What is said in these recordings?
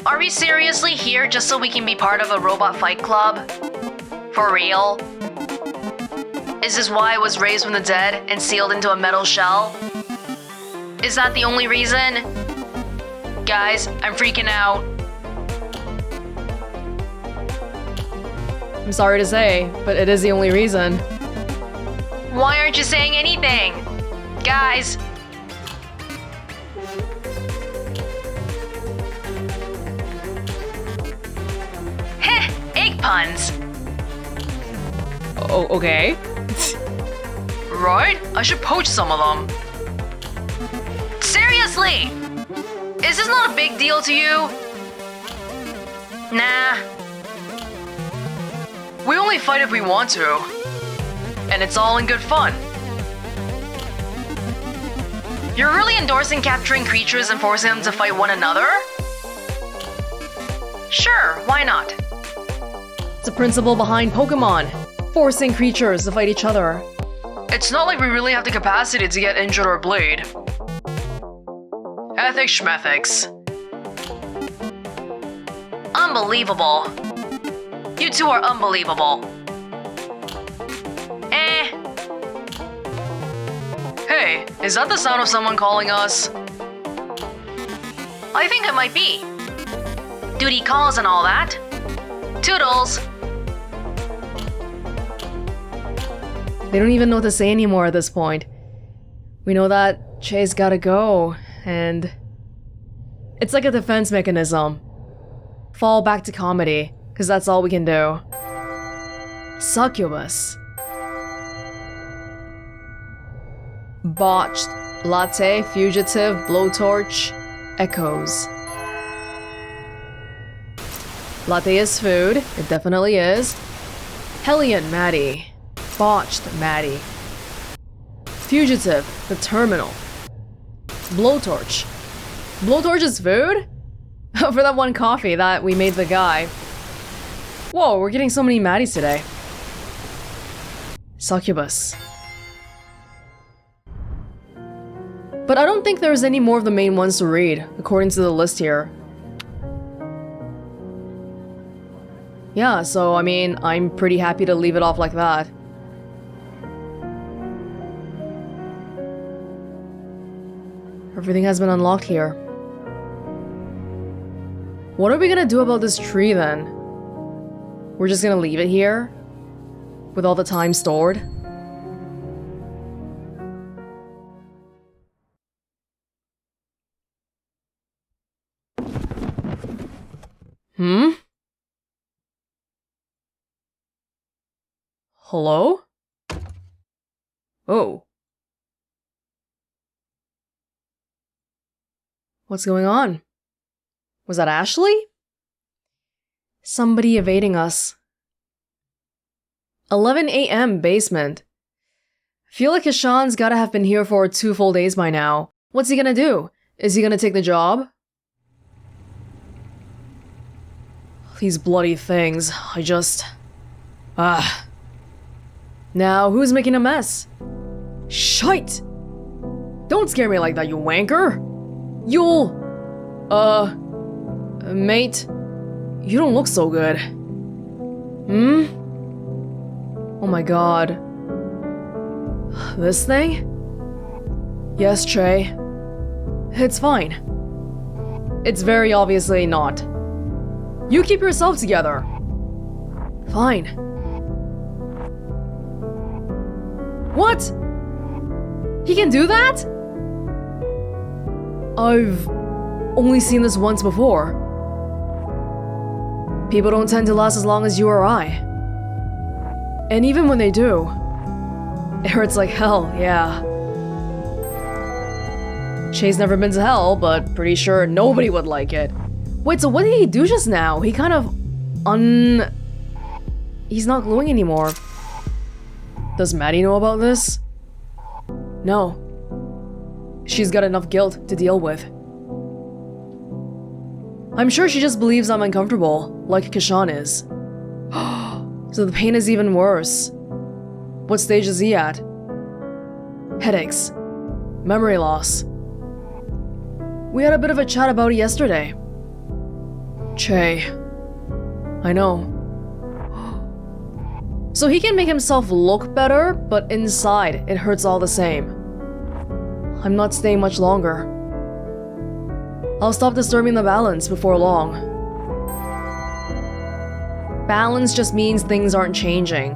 Are we seriously here just so we can be part of a robot fight club? For real? Is this why I was raised from the dead and sealed into a metal shell? Is that the only reason? Guys, I'm freaking out. I'm sorry to say, but it is the only reason. Why aren't you saying anything? Guys. Heh, egg puns. Oh, okay. Right? I should poach some of them. Seriously! Is this not a big deal to you? Nah. We only fight if we want to. And it's all in good fun. You're really endorsing capturing creatures and forcing them to fight one another? Sure, why not? It's a principle behind Pokemon. Forcing creatures to fight each other. It's not like we really have the capacity to get injured or bleed. Ethics schmethics. Unbelievable. You two are unbelievable. Hey, is that the sound of someone calling us? I think it might be. Duty calls and all that. Toodles. They don't even know what to say anymore at this point. We know that Chase gotta go, and it's like a defense mechanism. Fall back to comedy, because that's all we can do. Succubus. Botched. Latte, fugitive, blowtorch, echoes. Latte is food, it definitely is. Hellion, Maddy. Botched, Maddy. Fugitive, the terminal. Blowtorch. Blowtorch is food? For that one coffee that we made the guy. Whoa, we're getting so many Maddies today. Succubus. But I don't think there's any more of the main ones to read, according to the list here. Yeah, so I mean, I'm pretty happy to leave it off like that. Everything has been unlocked here. What are we gonna do about this tree then? We're just gonna leave it here? With all the time stored? Hmm? Hello? Oh. What's going on? Was that Ashley? Somebody evading us. 11 a.m. basement. Feel like Hashan's gotta have been here for 2 full days by now. What's he gonna do? Is he gonna take the job? These bloody things, I just... Now, who's making a mess? Shite! Don't scare me like that, you wanker! You'll... mate? You don't look so good. Hmm? Oh my god. This thing? Yes, Trey. It's fine. It's very obviously not. You keep yourself together. Fine. What? He can do that? I've only seen this once before. People don't tend to last as long as you or I. And even when they do, it hurts like hell, yeah. Shay's never been to hell, but pretty sure nobody would like it. Wait, so what did he do just now? He kind of He's not glowing anymore. Does Maddy know about this? No. She's got enough guilt to deal with. I'm sure she just believes I'm uncomfortable, like Kashan is. So the pain is even worse. What stage is he at? Headaches. Memory loss. We had a bit of a chat about it yesterday. Che. I know. So he can make himself look better, but inside, it hurts all the same. I'm not staying much longer. I'll stop disturbing the balance before long. Balance just means things aren't changing.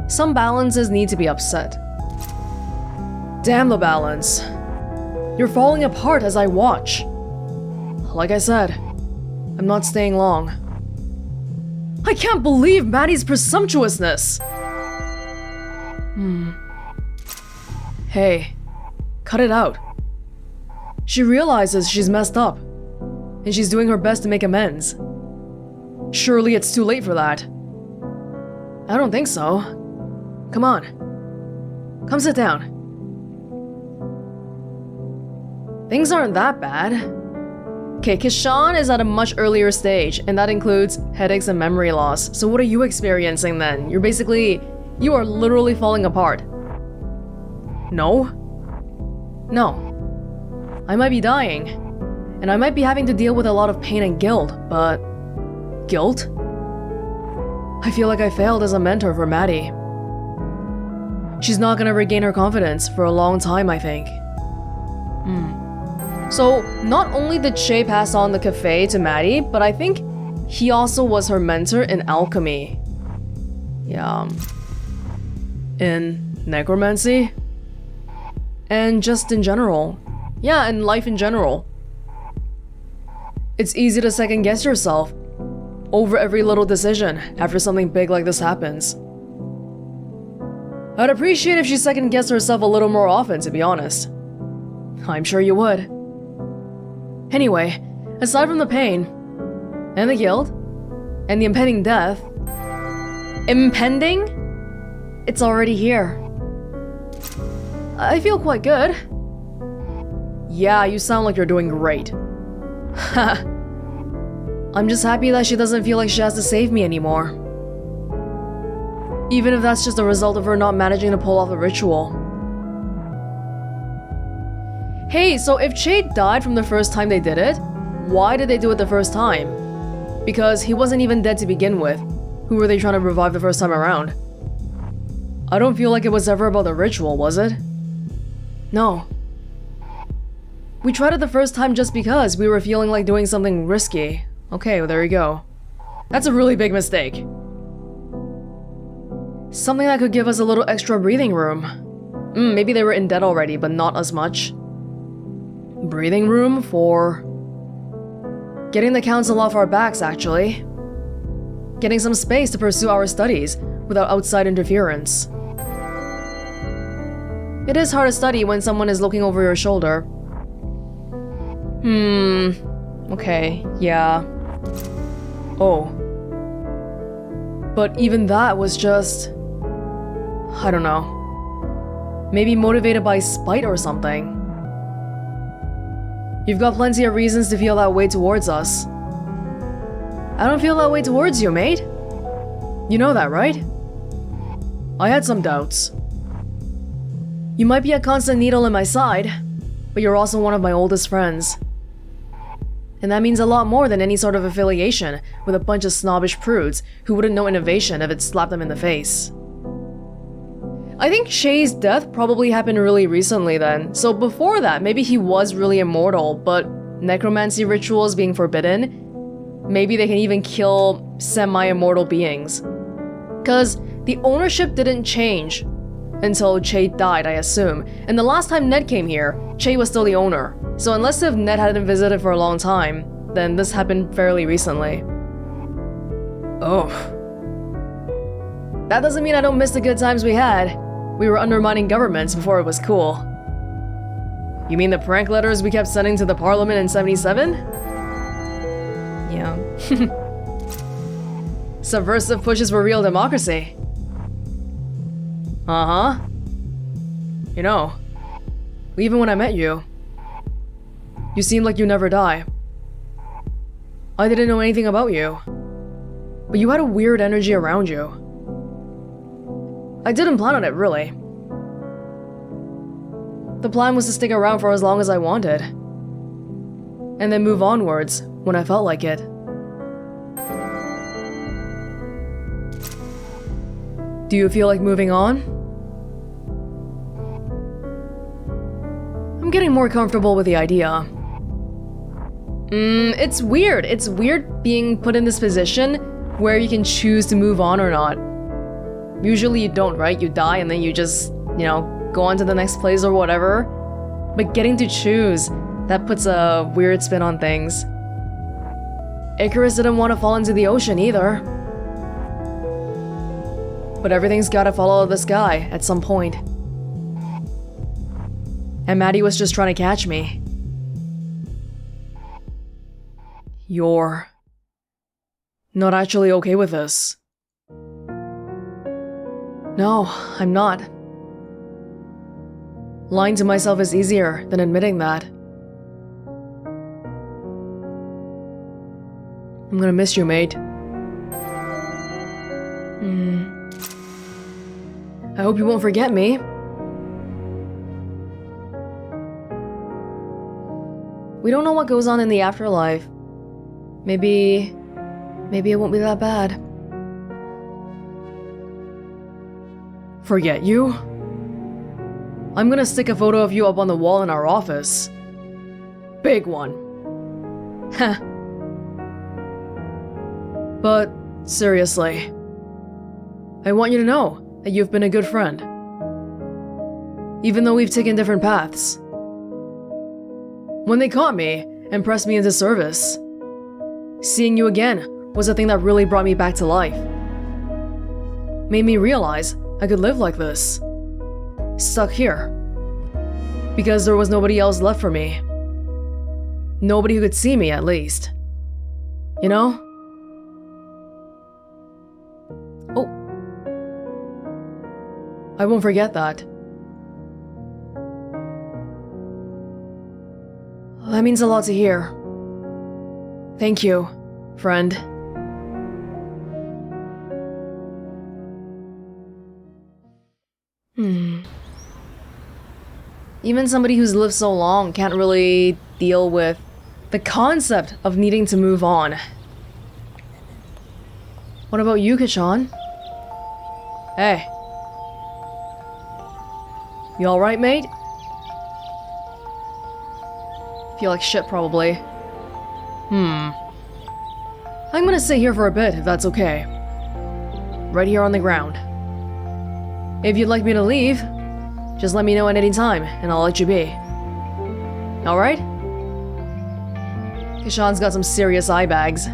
Some balances need to be upset. Damn the balance. You're falling apart as I watch. Like I said, I'm not staying long. I can't believe Maddy's presumptuousness! Hey, cut it out. She realizes she's messed up, and she's doing her best to make amends. Surely it's too late for that. I don't think so. Come on. Come sit down. Things aren't that bad. Okay, Kishan is at a much earlier stage, and that includes headaches and memory loss. So what are you experiencing then? You are literally falling apart. No? No. I might be dying, and I might be having to deal with a lot of pain and guilt, but... guilt? I feel like I failed as a mentor for Maddy. She's not gonna regain her confidence for a long time, I think. So, not only did Che pass on the cafe to Maddy, but I think he also was her mentor in alchemy. Yeah. In necromancy? And just in general. Yeah, and life in general. It's easy to second guess yourself over every little decision after something big like this happens. I'd appreciate if she second guessed herself a little more often, to be honest. I'm sure you would. Anyway, aside from the pain, and the guilt, and the impending death... Impending? It's already here. I feel quite good. Yeah, you sound like you're doing great. Haha. I'm just happy that she doesn't feel like she has to save me anymore. Even if that's just a result of her not managing to pull off the ritual. Hey, so if Che died from the first time they did it, why did they do it the first time? Because he wasn't even dead to begin with. Who were they trying to revive the first time around? I don't feel like it was ever about the ritual, was it? No. We tried it the first time just because we were feeling like doing something risky. Okay, well, there you go. That's a really big mistake. Something that could give us a little extra breathing room. Maybe they were in debt already, but not as much. Breathing room for... getting the council off our backs, actually. Getting some space to pursue our studies without outside interference. It is hard to study when someone is looking over your shoulder. Okay, yeah. Oh. But even that was just... I don't know. Maybe motivated by spite or something. You've got plenty of reasons to feel that way towards us. I don't feel that way towards you, mate. You know that, right? I had some doubts. You might be a constant needle in my side, but you're also one of my oldest friends. And that means a lot more than any sort of affiliation with a bunch of snobbish prudes who wouldn't know innovation if it slapped them in the face. I think Che's death probably happened really recently then, so before that, maybe he was really immortal, but necromancy rituals being forbidden, maybe they can even kill semi-immortal beings. Cause the ownership didn't change until Che died, I assume, and the last time Ned came here, Che was still the owner. So unless if Ned hadn't visited for a long time, then this happened fairly recently. Oh. That doesn't mean I don't miss the good times we had. We were undermining governments before it was cool. You mean the prank letters we kept sending to the parliament in 77? Yeah. Subversive pushes for real democracy. Uh-huh. You know, even when I met you, you seemed like you never die. I didn't know anything about you, but you had a weird energy around you. I didn't plan on it, really. The plan was to stick around for as long as I wanted, and then move onwards when I felt like it. Do you feel like moving on? I'm getting more comfortable with the idea. It's weird. It's weird being put in this position where you can choose to move on or not. Usually you don't, right? You die and then you just, go on to the next place or whatever. But getting to choose, that puts a weird spin on things. Icarus didn't want to fall into the ocean either. But everything's gotta follow the sky at some point. And Maddy was just trying to catch me. You're not actually okay with this. No, I'm not. Lying to myself is easier than admitting that. I'm gonna miss you, mate. I hope you won't forget me. We don't know what goes on in the afterlife. Maybe it won't be that bad. Forget you? I'm gonna stick a photo of you up on the wall in our office. Big one. Heh. But seriously, I want you to know that you've been a good friend. Even though we've taken different paths. When they caught me and pressed me into service, seeing you again was the thing that really brought me back to life. Made me realize I could live like this. Stuck here. Because there was nobody else left for me. Nobody who could see me, at least. You know? Oh. I won't forget that. That means a lot to hear. Thank you, friend. Even somebody who's lived so long can't really deal with the concept of needing to move on. What about you, Kashan? Hey. You alright, mate? Feel like shit, probably. I'm gonna sit here for a bit, if that's okay. Right here on the ground. If you'd like me to leave, just let me know at any time, and I'll let you be. Alright? Kashan's got some serious eye bags.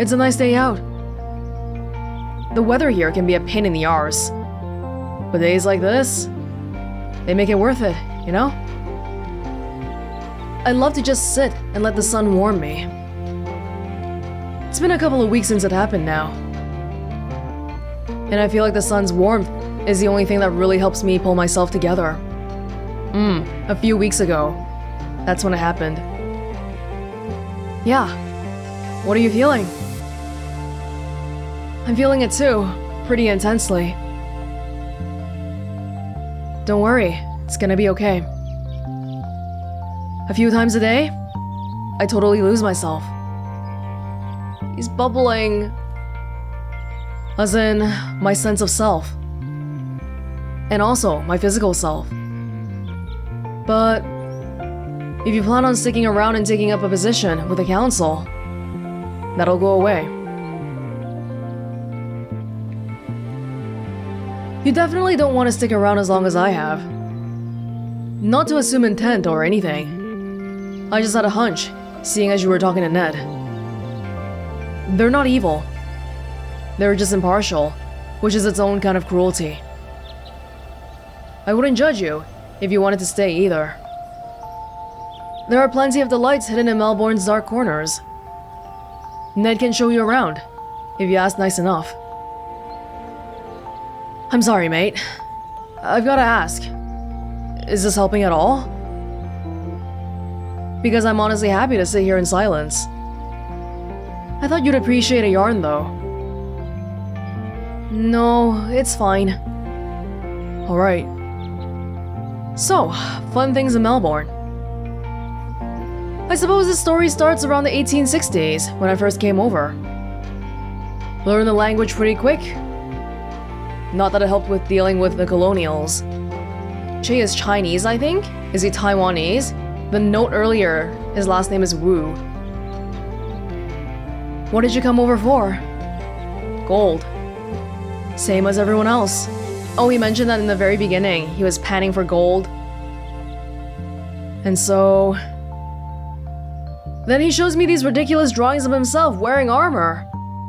It's a nice day out. The weather here can be a pain in the arse. But days like this, they make it worth it, you know? I'd love to just sit and let the sun warm me. It's been a couple of weeks since it happened now. And I feel like the sun's warmth is the only thing that really helps me pull myself together. A few weeks ago, that's when it happened. Yeah. What are you feeling? I'm feeling it too, pretty intensely. Don't worry, it's gonna be okay. A few times a day, I totally lose myself. He's bubbling. As in, my sense of self. And also, my physical self. But if you plan on sticking around and taking up a position with the council, that'll go away. You definitely don't want to stick around as long as I have. Not to assume intent or anything. I just had a hunch, seeing as you were talking to Ned. They're not evil. They're just impartial, which is its own kind of cruelty. I wouldn't judge you if you wanted to stay either. There are plenty of delights hidden in Melbourne's dark corners. Ned can show you around, if you ask nice enough. I'm sorry, mate. I've gotta ask. Is this helping at all? Because I'm honestly happy to sit here in silence. I thought you'd appreciate a yarn, though. No, it's fine. Alright. So, fun things in Melbourne. I suppose this story starts around the 1860s, when I first came over. Learned the language pretty quick. Not that it helped with dealing with the colonials. Che is Chinese, I think? Is he Taiwanese? The note earlier, his last name is Wu. What did you come over for? Gold. Same as everyone else. Oh, he mentioned that in the very beginning, he was panning for gold. And so... then he shows me these ridiculous drawings of himself wearing armor.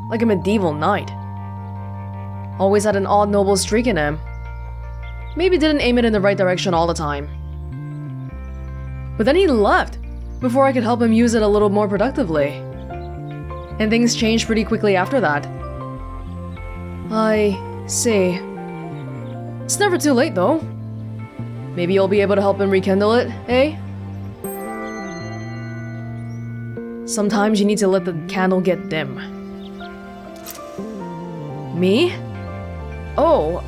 Like a medieval knight. Always had an odd noble streak in him. Maybe didn't aim it in the right direction all the time. But then he left, before I could help him use it a little more productively. And things changed pretty quickly after that. I see. It's never too late though. Maybe you'll be able to help him rekindle it, eh? Sometimes you need to let the candle get dim. Me? Oh,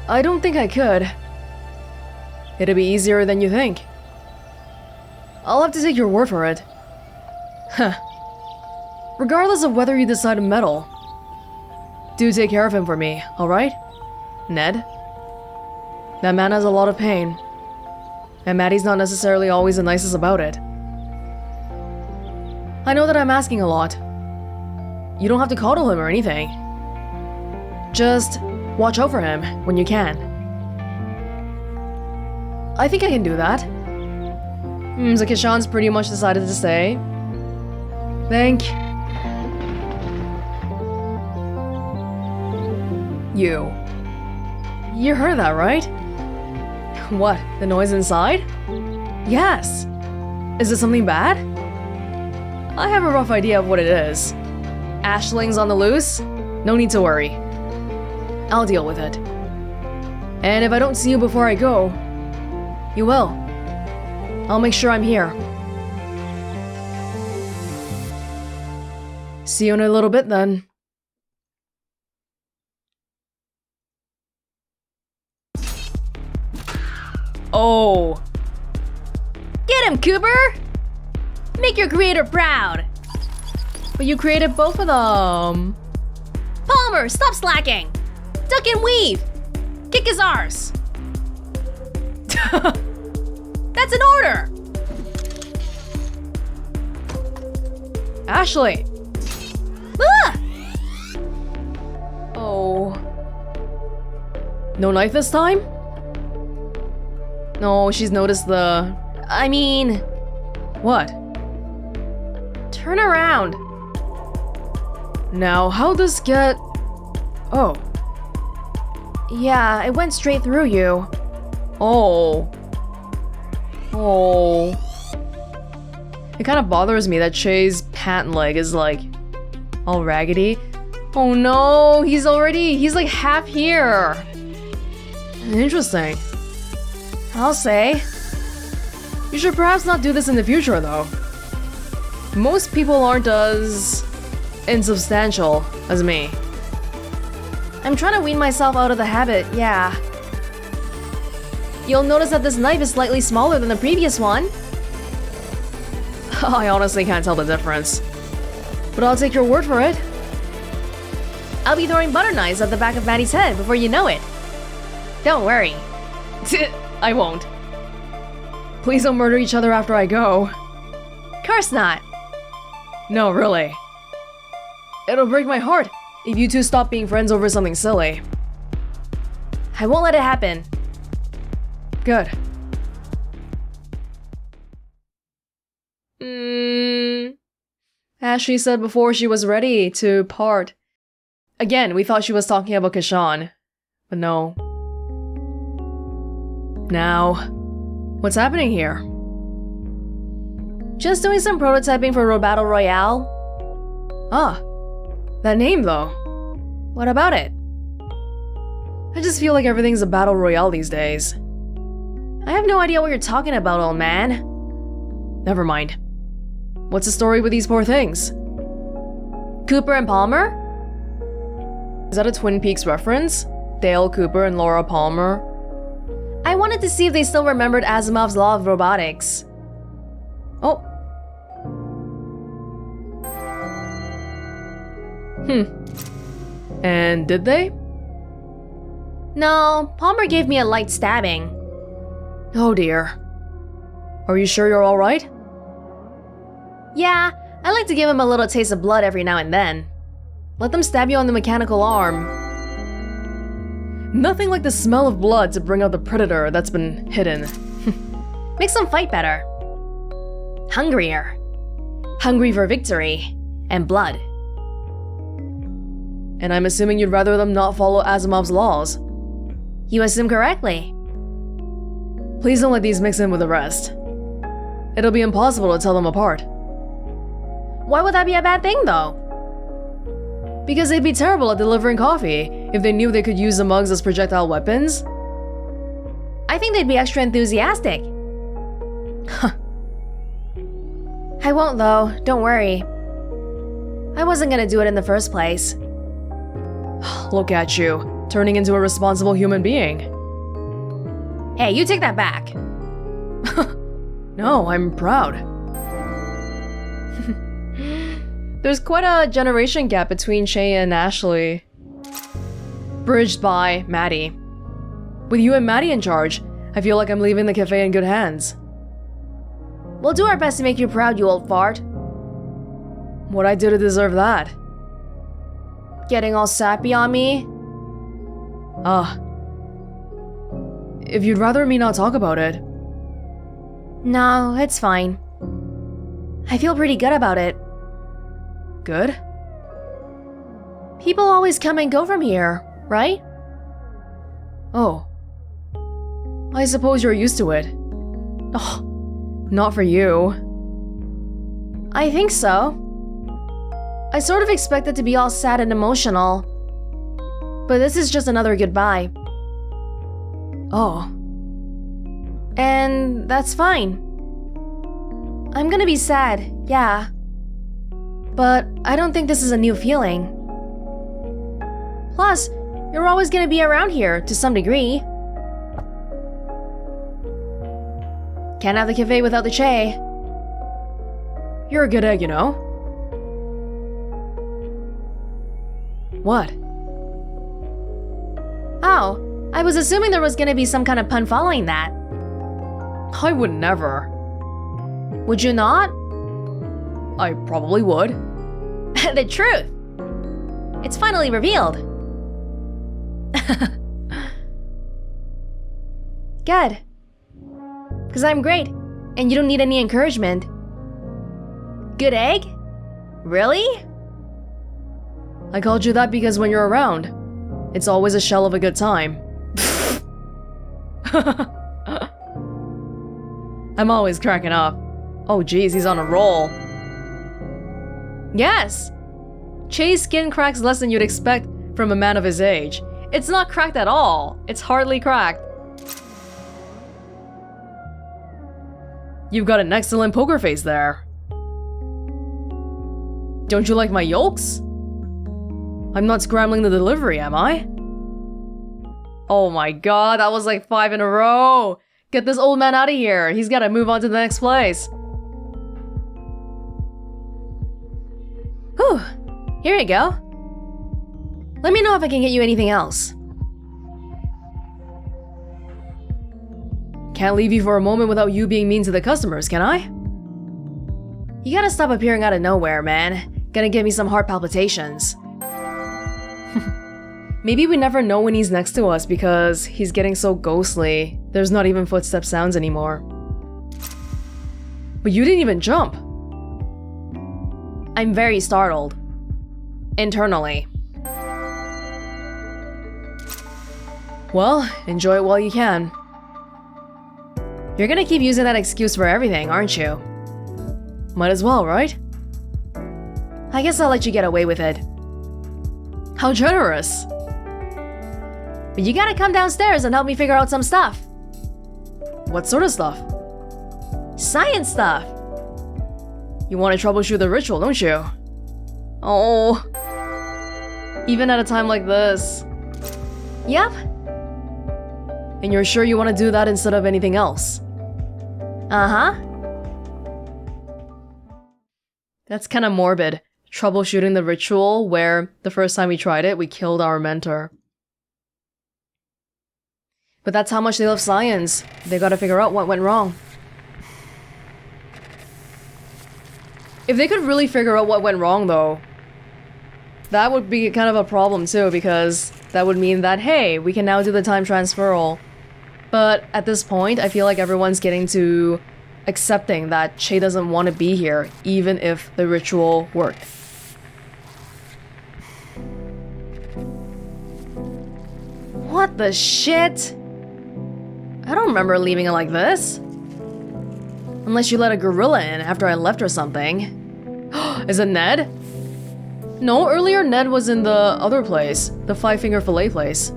I don't think I could. It'd be easier than you think. I'll have to take your word for it. Huh. Regardless of whether you decide to meddle, do take care of him for me, alright? Ned? That man has a lot of pain. And Maddy's not necessarily always the nicest about it. I know that I'm asking a lot. You don't have to coddle him or anything. Just watch out for him when you can. I think I can do that. So Kishan's pretty much decided to stay. Thank you. You heard that, right? What? The noise inside? Yes. Is it something bad? I have a rough idea of what it is. Ashlings on the loose? No need to worry. I'll deal with it. And if I don't see you before I go, you will. I'll make sure I'm here. See you in a little bit then. Oh. Get him, Cooper! Make your creator proud! But you created both of them. Palmer, stop slacking! Duck and weave! Kick his arse! That's an order! Ashley! Ah! Oh. No knife this time? No, she's noticed the... I mean... What? Turn around. Now, how'd this get... Oh. Yeah, it went straight through you. Oh. Oh. It kind of bothers me that Che's pant leg is like all raggedy. Oh no, he's like half here. Interesting. I'll say. You should perhaps not do this in the future though. Most people aren't as insubstantial as me. I'm trying to wean myself out of the habit, yeah. You'll notice that this knife is slightly smaller than the previous one. I honestly can't tell the difference. But I'll take your word for it. I'll be throwing butter knives at the back of Maddy's head before you know it. Don't worry. I won't. Please don't murder each other after I go. Course not. No, really. It'll break my heart if you two stop being friends over something silly. I won't let it happen. Good. As she said before she was ready to part. Again, we thought she was talking about Kishan. But no. Now, what's happening here? Just doing some prototyping for Battle Royale. Ah, that name though. What about it? I just feel like everything's a battle royale these days. I have no idea what you're talking about, old man. Never mind. What's the story with these poor things? Cooper and Palmer? Is that a Twin Peaks reference? Dale Cooper and Laura Palmer? I wanted to see if they still remembered Asimov's law of robotics. Oh. And did they? No, Palmer gave me a light stabbing. Oh dear. Are you sure you're alright? Yeah, I like to give him a little taste of blood every now and then. Let them stab you on the mechanical arm. Nothing like the smell of blood to bring out the predator that's been hidden. Makes them fight better. Hungrier. Hungry for victory. And blood. And I'm assuming you'd rather them not follow Asimov's laws. You assume correctly. Please don't let these mix in with the rest. It'll be impossible to tell them apart. Why would that be a bad thing, though? Because they'd be terrible at delivering coffee if they knew they could use the mugs as projectile weapons. I think they'd be extra enthusiastic. Huh. I won't, though. Don't worry. I wasn't gonna do it in the first place. Look at you, turning into a responsible human being. Hey, you take that back. No, I'm proud. There's quite a generation gap between Che and Ashley. Bridged by Maddy. With you and Maddy in charge, I feel like I'm leaving the cafe in good hands. We'll do our best to make you proud, you old fart. What'd I do to deserve that? Getting all sappy on me? If you'd rather me not talk about it. No, it's fine. I feel pretty good about it. Good? People always come and go from here, right? Oh. I suppose you're used to it. Oh, not for you. I think so. I sort of expected to be all sad and emotional. But this is just another goodbye. Oh. And that's fine. I'm gonna be sad, yeah. But I don't think this is a new feeling. Plus, you're always gonna be around here to some degree. Can't have the cafe without the Che. You're a good egg, you know. What? Oh, I was assuming there was gonna be some kind of pun following that. I would never. Would you not? I probably would. The truth! It's finally revealed. Good. Because I'm great, and you don't need any encouragement. Good egg? Really? I called you that because when you're around, it's always a shell of a good time. I'm always cracking up. Oh geez, he's on a roll. Yes! Che's skin cracks less than you'd expect from a man of his age. It's not cracked at all. It's hardly cracked. You've got an excellent poker face there. Don't you like my yolks? I'm not scrambling the delivery, am I? Oh my god, that was like 5 in a row! Get this old man out of here, he's gotta move on to the next place. Whew, here you go. Let me know if I can get you anything else. Can't leave you for a moment without you being mean to the customers, can I? You gotta stop appearing out of nowhere, man. Gonna give me some heart palpitations. Maybe we never know when he's next to us because he's getting so ghostly. There's not even footstep sounds anymore. But you didn't even jump. I'm very startled. Internally. Well, enjoy it while you can. You're gonna keep using that excuse for everything, aren't you? Might as well, right? I guess I'll let you get away with it. How generous! But you gotta come downstairs and help me figure out some stuff. What sort of stuff? Science stuff! You want to troubleshoot the ritual, don't you? Oh. Even at a time like this. Yep. And you're sure you want to do that instead of anything else? Uh-huh. That's kind of morbid. troubleshooting the ritual where the first time we tried it, we killed our mentor. But that's how much they love science. They gotta figure out what went wrong. If they could really figure out what went wrong, though, that would be kind of a problem too, because that would mean that, hey, we can now do the time transferal. But at this point, I feel like everyone's getting to accepting that Che doesn't want to be here, even if the ritual worked. What the shit? I don't remember leaving it like this. Unless you let a gorilla in after I left or something. Is it Ned? No, earlier Ned was in the other place, the Five-Finger Fillet place.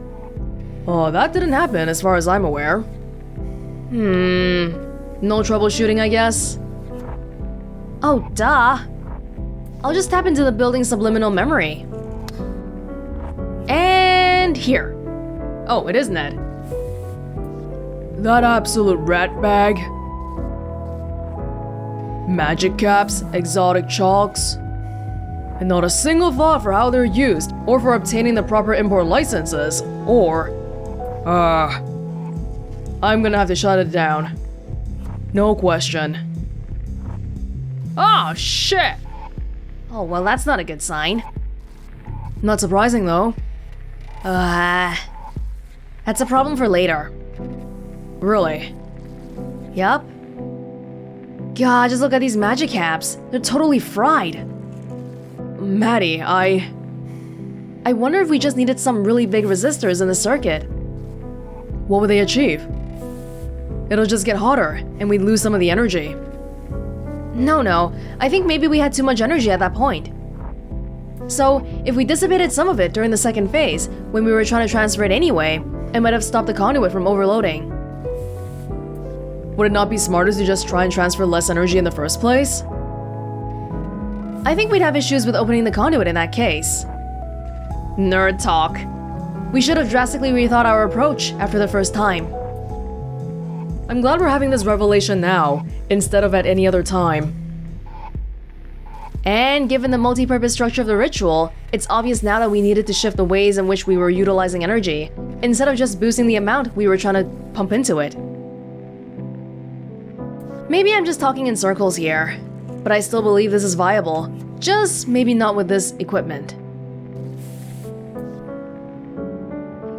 Oh, that didn't happen as far as I'm aware. No troubleshooting, I guess? Oh, duh. I'll just tap into the building's subliminal memory. And here. Oh, it is Ned. That absolute rat bag. Magic caps, exotic chalks, and not a single thought for how they're used, or for obtaining the proper import licenses, or... I'm gonna have to shut it down. No question. Oh, shit! Oh, well, that's not a good sign. Not surprising, though. That's a problem for later. Really? Yup. God, just look at these magic caps. They're totally fried. Maddy, I wonder if we just needed some really big resistors in the circuit. What would they achieve? It'll just get hotter, and we'd lose some of the energy. No. I think maybe we had too much energy at that point. So, if we dissipated some of it during the second phase, when we were trying to transfer it anyway, it might have stopped the conduit from overloading. Would it not be smarter to just try and transfer less energy in the first place? I think we'd have issues with opening the conduit in that case. Nerd talk. We should have drastically rethought our approach after the first time. I'm glad we're having this revelation now, instead of at any other time. And given the multi-purpose structure of the ritual, it's obvious now that we needed to shift the ways in which we were utilizing energy, instead of just boosting the amount we were trying to pump into it. Maybe I'm just talking in circles here, but I still believe this is viable, just maybe not with this equipment.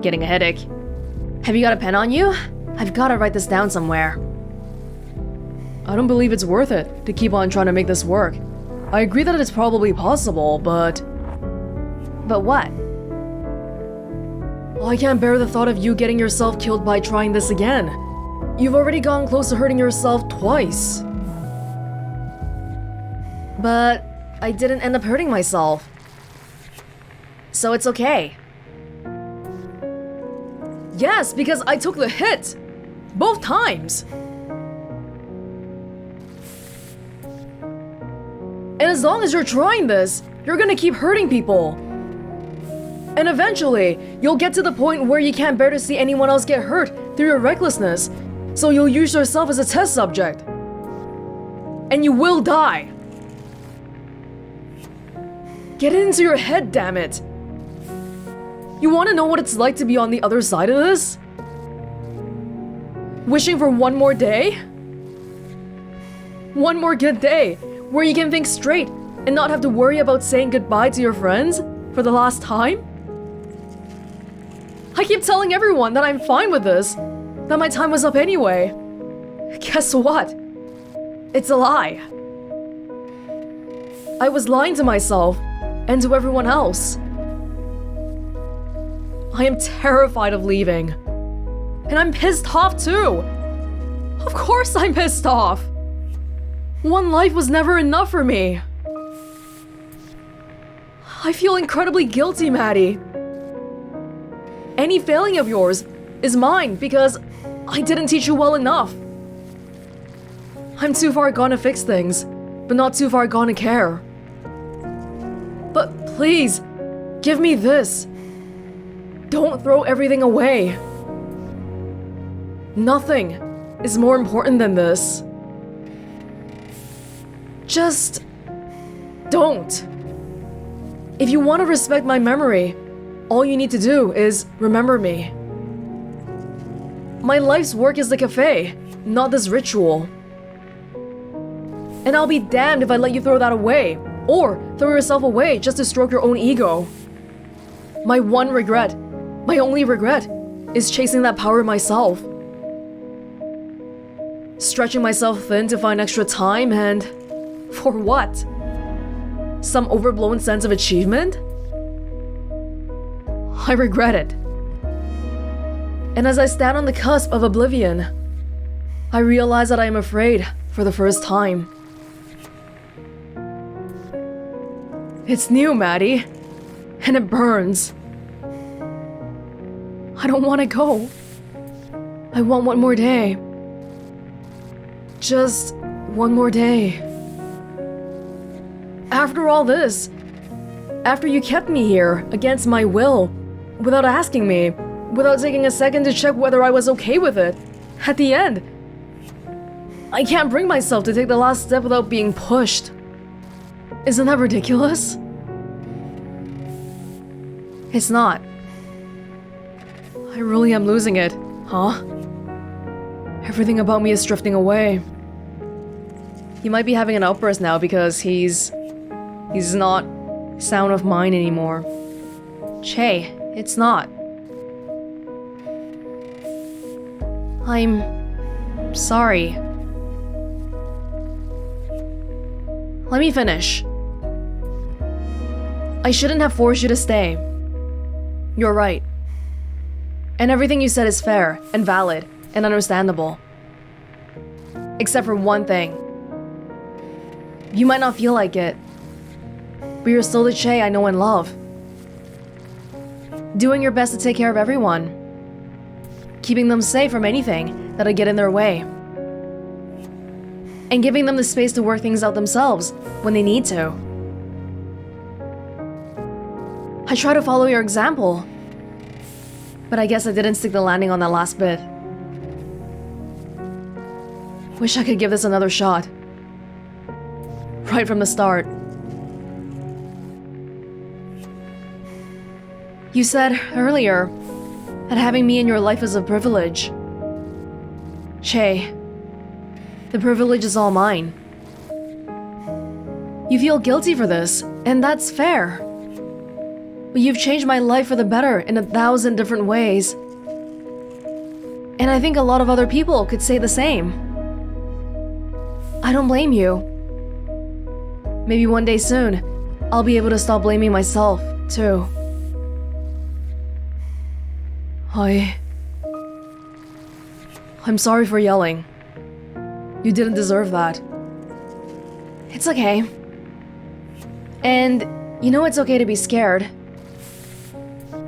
Getting a headache. Have you got a pen on you? I've gotta write this down somewhere. I don't believe it's worth it to keep on trying to make this work. I agree that it's probably possible, but... But what? Well, I can't bear the thought of you getting yourself killed by trying this again. You've already gone close to hurting yourself twice. But I didn't end up hurting myself. So it's okay. Yes, because I took the hit! Both times! And as long as you're trying this, you're gonna keep hurting people. And eventually, you'll get to the point where you can't bear to see anyone else get hurt through your recklessness, so you'll use yourself as a test subject. And you will die. Get it into your head, damn it. You want to know what it's like to be on the other side of this? Wishing for one more day? One more good day, where you can think straight and not have to worry about saying goodbye to your friends for the last time? I keep telling everyone that I'm fine with this, that my time was up anyway. Guess what? It's a lie. I was lying to myself and to everyone else. I am terrified of leaving. And I'm pissed off too. Of course I'm pissed off. One life was never enough for me. I feel incredibly guilty, Maddy. Any failing of yours is mine because I didn't teach you well enough. I'm too far gone to fix things, but not too far gone to care. But please, give me this. Don't throw everything away. Nothing is more important than this. Just don't. If you want to respect my memory, all you need to do is remember me. My life's work is the cafe, not this ritual. And I'll be damned if I let you throw that away, or throw yourself away just to stroke your own ego. My one regret, my only regret, is chasing that power myself. Stretching myself thin to find extra time, and for what? Some overblown sense of achievement? I regret it. And as I stand on the cusp of oblivion, I realize that I am afraid for the first time. It's new, Maddy, and it burns. I don't want to go. I want one more day. Just one more day. After all this, after you kept me here against my will, without asking me, without taking a second to check whether I was okay with it, at the end, I can't bring myself to take the last step without being pushed. Isn't that ridiculous? It's not. I really am losing it, huh? Everything about me is drifting away. He might be having an outburst now because he's not sound of mind anymore. Che, it's not. I'm sorry. Let me finish. I shouldn't have forced you to stay. You're right. And everything you said is fair and valid and understandable. Except for one thing. You might not feel like it, but you're still the Che I know and love. Doing your best to take care of everyone. Keeping them safe from anything that'll get in their way. And giving them the space to work things out themselves when they need to. I try to follow your example, but I guess I didn't stick the landing on that last bit. Wish I could give this another shot. Right from the start. You said earlier that having me in your life is a privilege. Che, the privilege is all mine. You feel guilty for this, and that's fair. But you've changed my life for the better in 1,000 different ways. And I think a lot of other people could say the same. I don't blame you. Maybe one day soon, I'll be able to stop blaming myself, too. I'm sorry for yelling. You didn't deserve that. It's okay. And you know it's okay to be scared.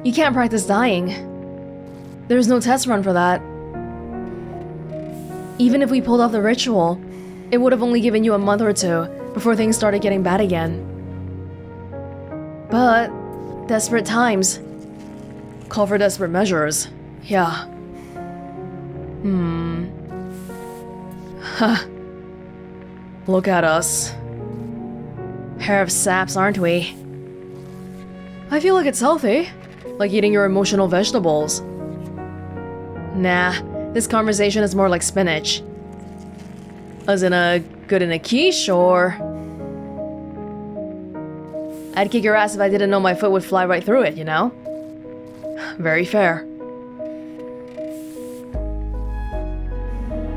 You can't practice dying. There's no test run for that. Even if we pulled off the ritual, it would have only given you a month or two before things started getting bad again. But desperate times call for desperate measures. Yeah. Huh. Look at us. Pair of saps, aren't we? I feel like it's healthy. Like eating your emotional vegetables. Nah, this conversation is more like spinach. As in a good in a quiche, or... I'd kick your ass if I didn't know my foot would fly right through it, you know? Very fair.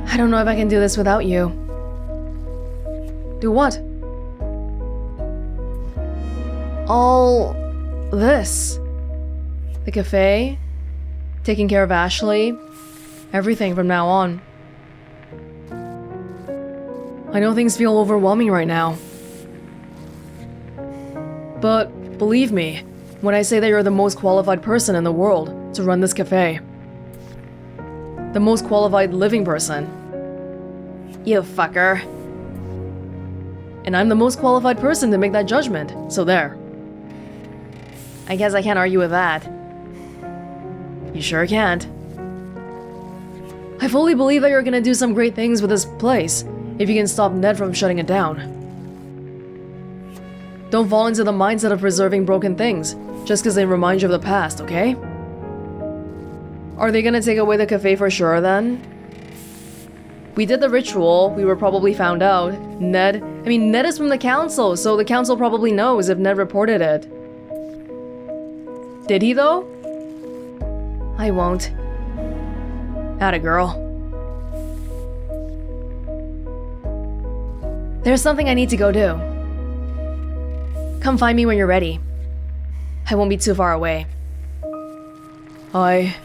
I don't know if I can do this without you. Do what? All this. The cafe, taking care of Ashley, everything from now on. I know things feel overwhelming right now. But believe me, when I say that you're the most qualified person in the world to run this cafe. The most qualified living person. You fucker. And I'm the most qualified person to make that judgment, so there. I guess I can't argue with that. You sure can't. I fully believe that you're gonna do some great things with this place, if you can stop Ned from shutting it down. Don't fall into the mindset of preserving broken things, just because they remind you of the past, okay? Are they gonna take away the cafe for sure then? We did the ritual, we were probably found out. Ned is from the council, so the council probably knows if Ned reported it. Did he though? I won't. Atta girl. There's something I need to go do. Come find me when you're ready. I won't be too far away. Alright.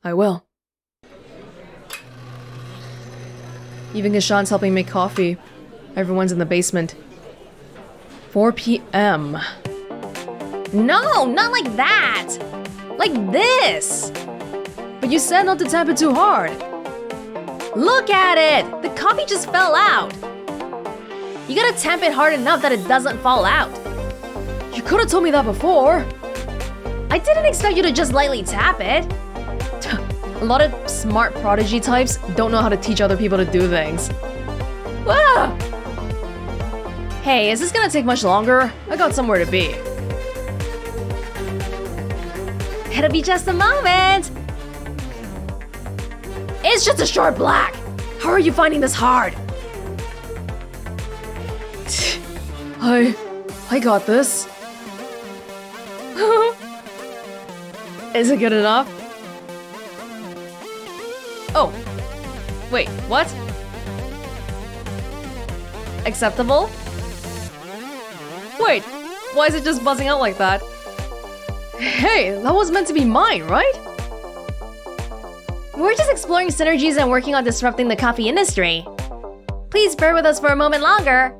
I will. Even Gashan's helping make coffee. Everyone's in the basement. 4 p.m. No, not like that! Like this! But you said not to tap it too hard. Look at it! The coffee just fell out! You gotta tap it hard enough that it doesn't fall out. You could have told me that before. I didn't expect you to just lightly tap it. A lot of smart prodigy types don't know how to teach other people to do things. Ah! Hey, is this gonna take much longer? I got somewhere to be. It'll be just a moment. It's just a short black. How are you finding this hard? I got this. Is it good enough? Oh. Wait, what? Acceptable? Wait, why is it just buzzing out like that? Hey, that was meant to be mine, right? We're just exploring synergies and working on disrupting the coffee industry. Please bear with us for a moment longer.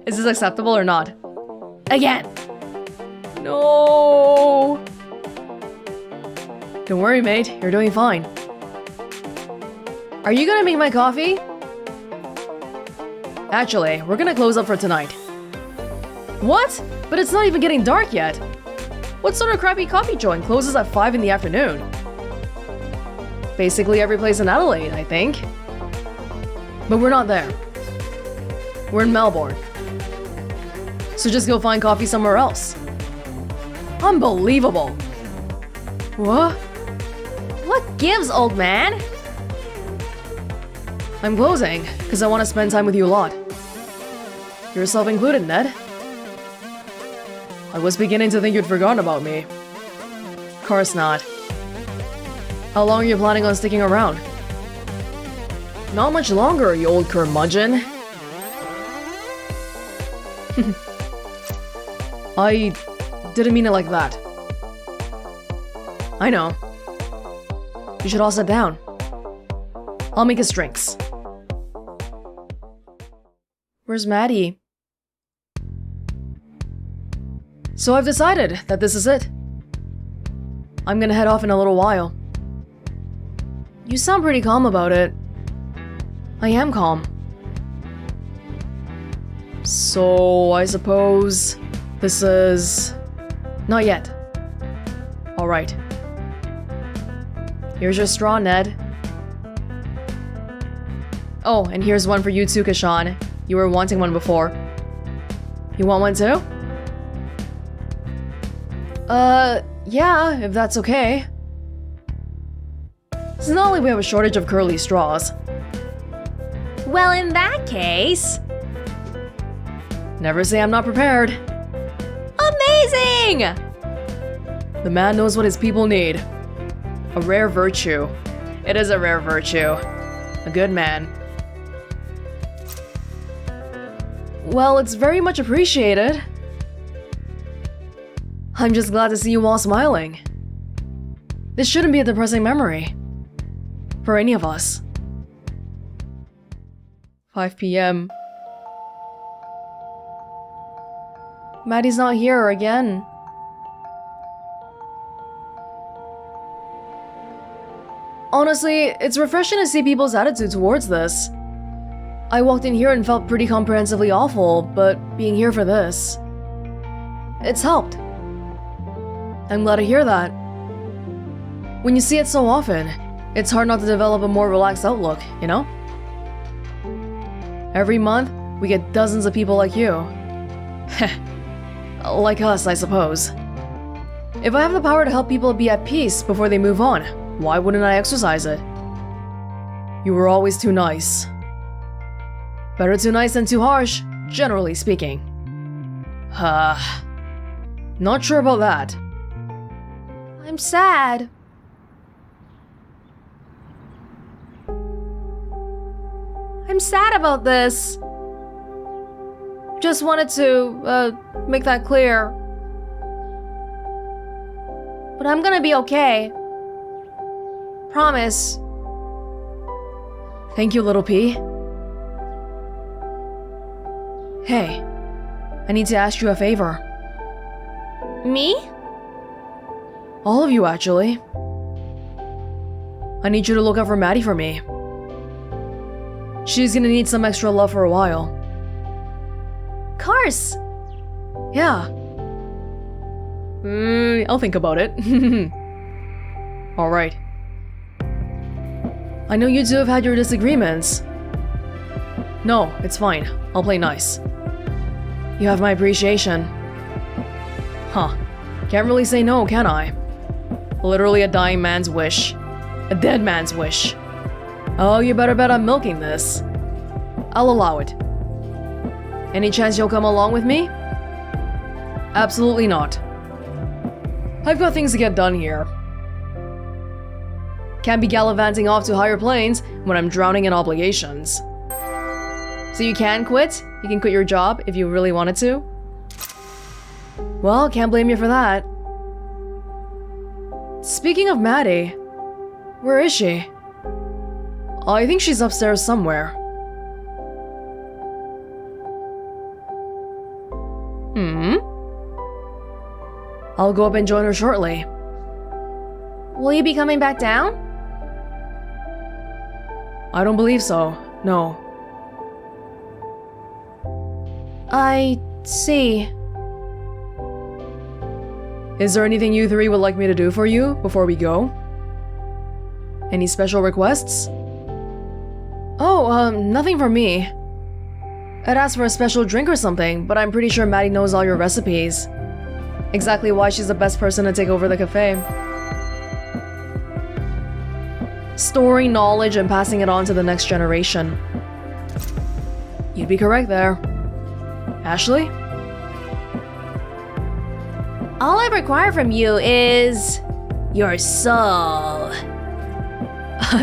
Is this acceptable or not? Again. No. Don't worry, mate. You're doing fine. Are you gonna make my coffee? Actually, we're gonna close up for tonight. What? But it's not even getting dark yet. What sort of crappy coffee joint closes at 5 in the afternoon? Basically every place in Adelaide, I think. But we're not there. We're in Melbourne. So just go find coffee somewhere else. Unbelievable. What? What gives, old man? I'm closing, because I want to spend time with you a lot. Yourself included, Ned. I was beginning to think you'd forgotten about me. Of course not. How long are you planning on sticking around? Not much longer, you old curmudgeon. I didn't mean it like that. I know. You should all sit down. I'll make us drinks. Where's Maddy? So I've decided that this is it. I'm gonna head off in a little while. You sound pretty calm about it. I am calm. So I suppose this is... Not yet. Alright. Here's your straw, Ned. Oh, and here's one for you too, Kashan. You were wanting one before. You want one too? Yeah, if that's okay. It's not like we have a shortage of curly straws. Well, in that case... Never say I'm not prepared. Amazing! The man knows what his people need. A rare virtue. It is a rare virtue. A good man. Well, it's very much appreciated. I'm just glad to see you all smiling. This shouldn't be a depressing memory. For any of us. 5 p.m. Maddy's not here again. Honestly, it's refreshing to see people's attitude towards this. I walked in here and felt pretty comprehensively awful, but being here for this... it's helped. I'm glad to hear that. When you see it so often, it's hard not to develop a more relaxed outlook, you know? Every month, we get dozens of people like you. Like us, I suppose. If I have the power to help people be at peace before they move on, why wouldn't I exercise it? You were always too nice. Better too nice than too harsh, generally speaking. Not sure about that. I'm sad. I'm sad about this. Just wanted to, make that clear. But I'm gonna be okay. Promise. Thank you, little P. Hey, I need to ask you a favor. Me? All of you, actually. I need you to look out for Maddy for me. She's gonna need some extra love for a while. Course. Yeah. I'll think about it. Alright. I know you two have had your disagreements. No, it's fine. I'll play nice. You have my appreciation. Huh. Can't really say no, can I? Literally a dying man's wish. A dead man's wish. Oh, you better bet I'm milking this. I'll allow it. Any chance you'll come along with me? Absolutely not. I've got things to get done here. Can't be gallivanting off to higher planes when I'm drowning in obligations. So you can quit? You can quit your job if you really wanted to? Well, can't blame you for that. Speaking of Maddy, where is she? I think she's upstairs somewhere. I'll go up and join her shortly. Will you be coming back down? I don't believe so, no. I see. Is there anything you three would like me to do for you before we go? Any special requests? Oh, nothing for me. I'd ask for a special drink or something, but I'm pretty sure Maddy knows all your recipes. Exactly why she's the best person to take over the cafe. Storing knowledge and passing it on to the next generation. You'd be correct there. Ashley? All I require from you is your soul.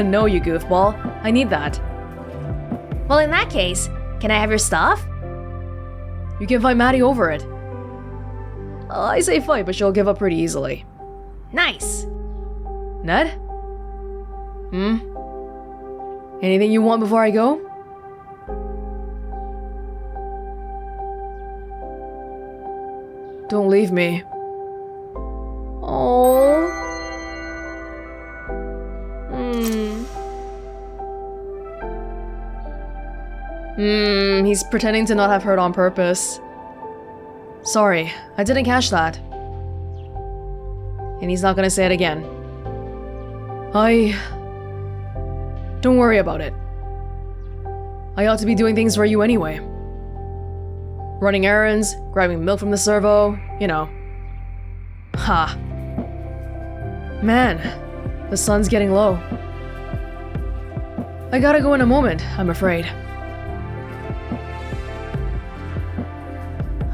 No, you goofball. I need that. Well, in that case, can I have your stuff? You can fight Maddy over it. I say fight, but she'll give up pretty easily. Nice. Ned? Anything you want before I go? Don't leave me. Oh. He's pretending to not have heard on purpose. Sorry, I didn't catch that. And he's not gonna say it again. Don't worry about it. I ought to be doing things for you anyway. Running errands, grabbing milk from the servo, you know. Ha. Man, the sun's getting low. I gotta go in a moment, I'm afraid.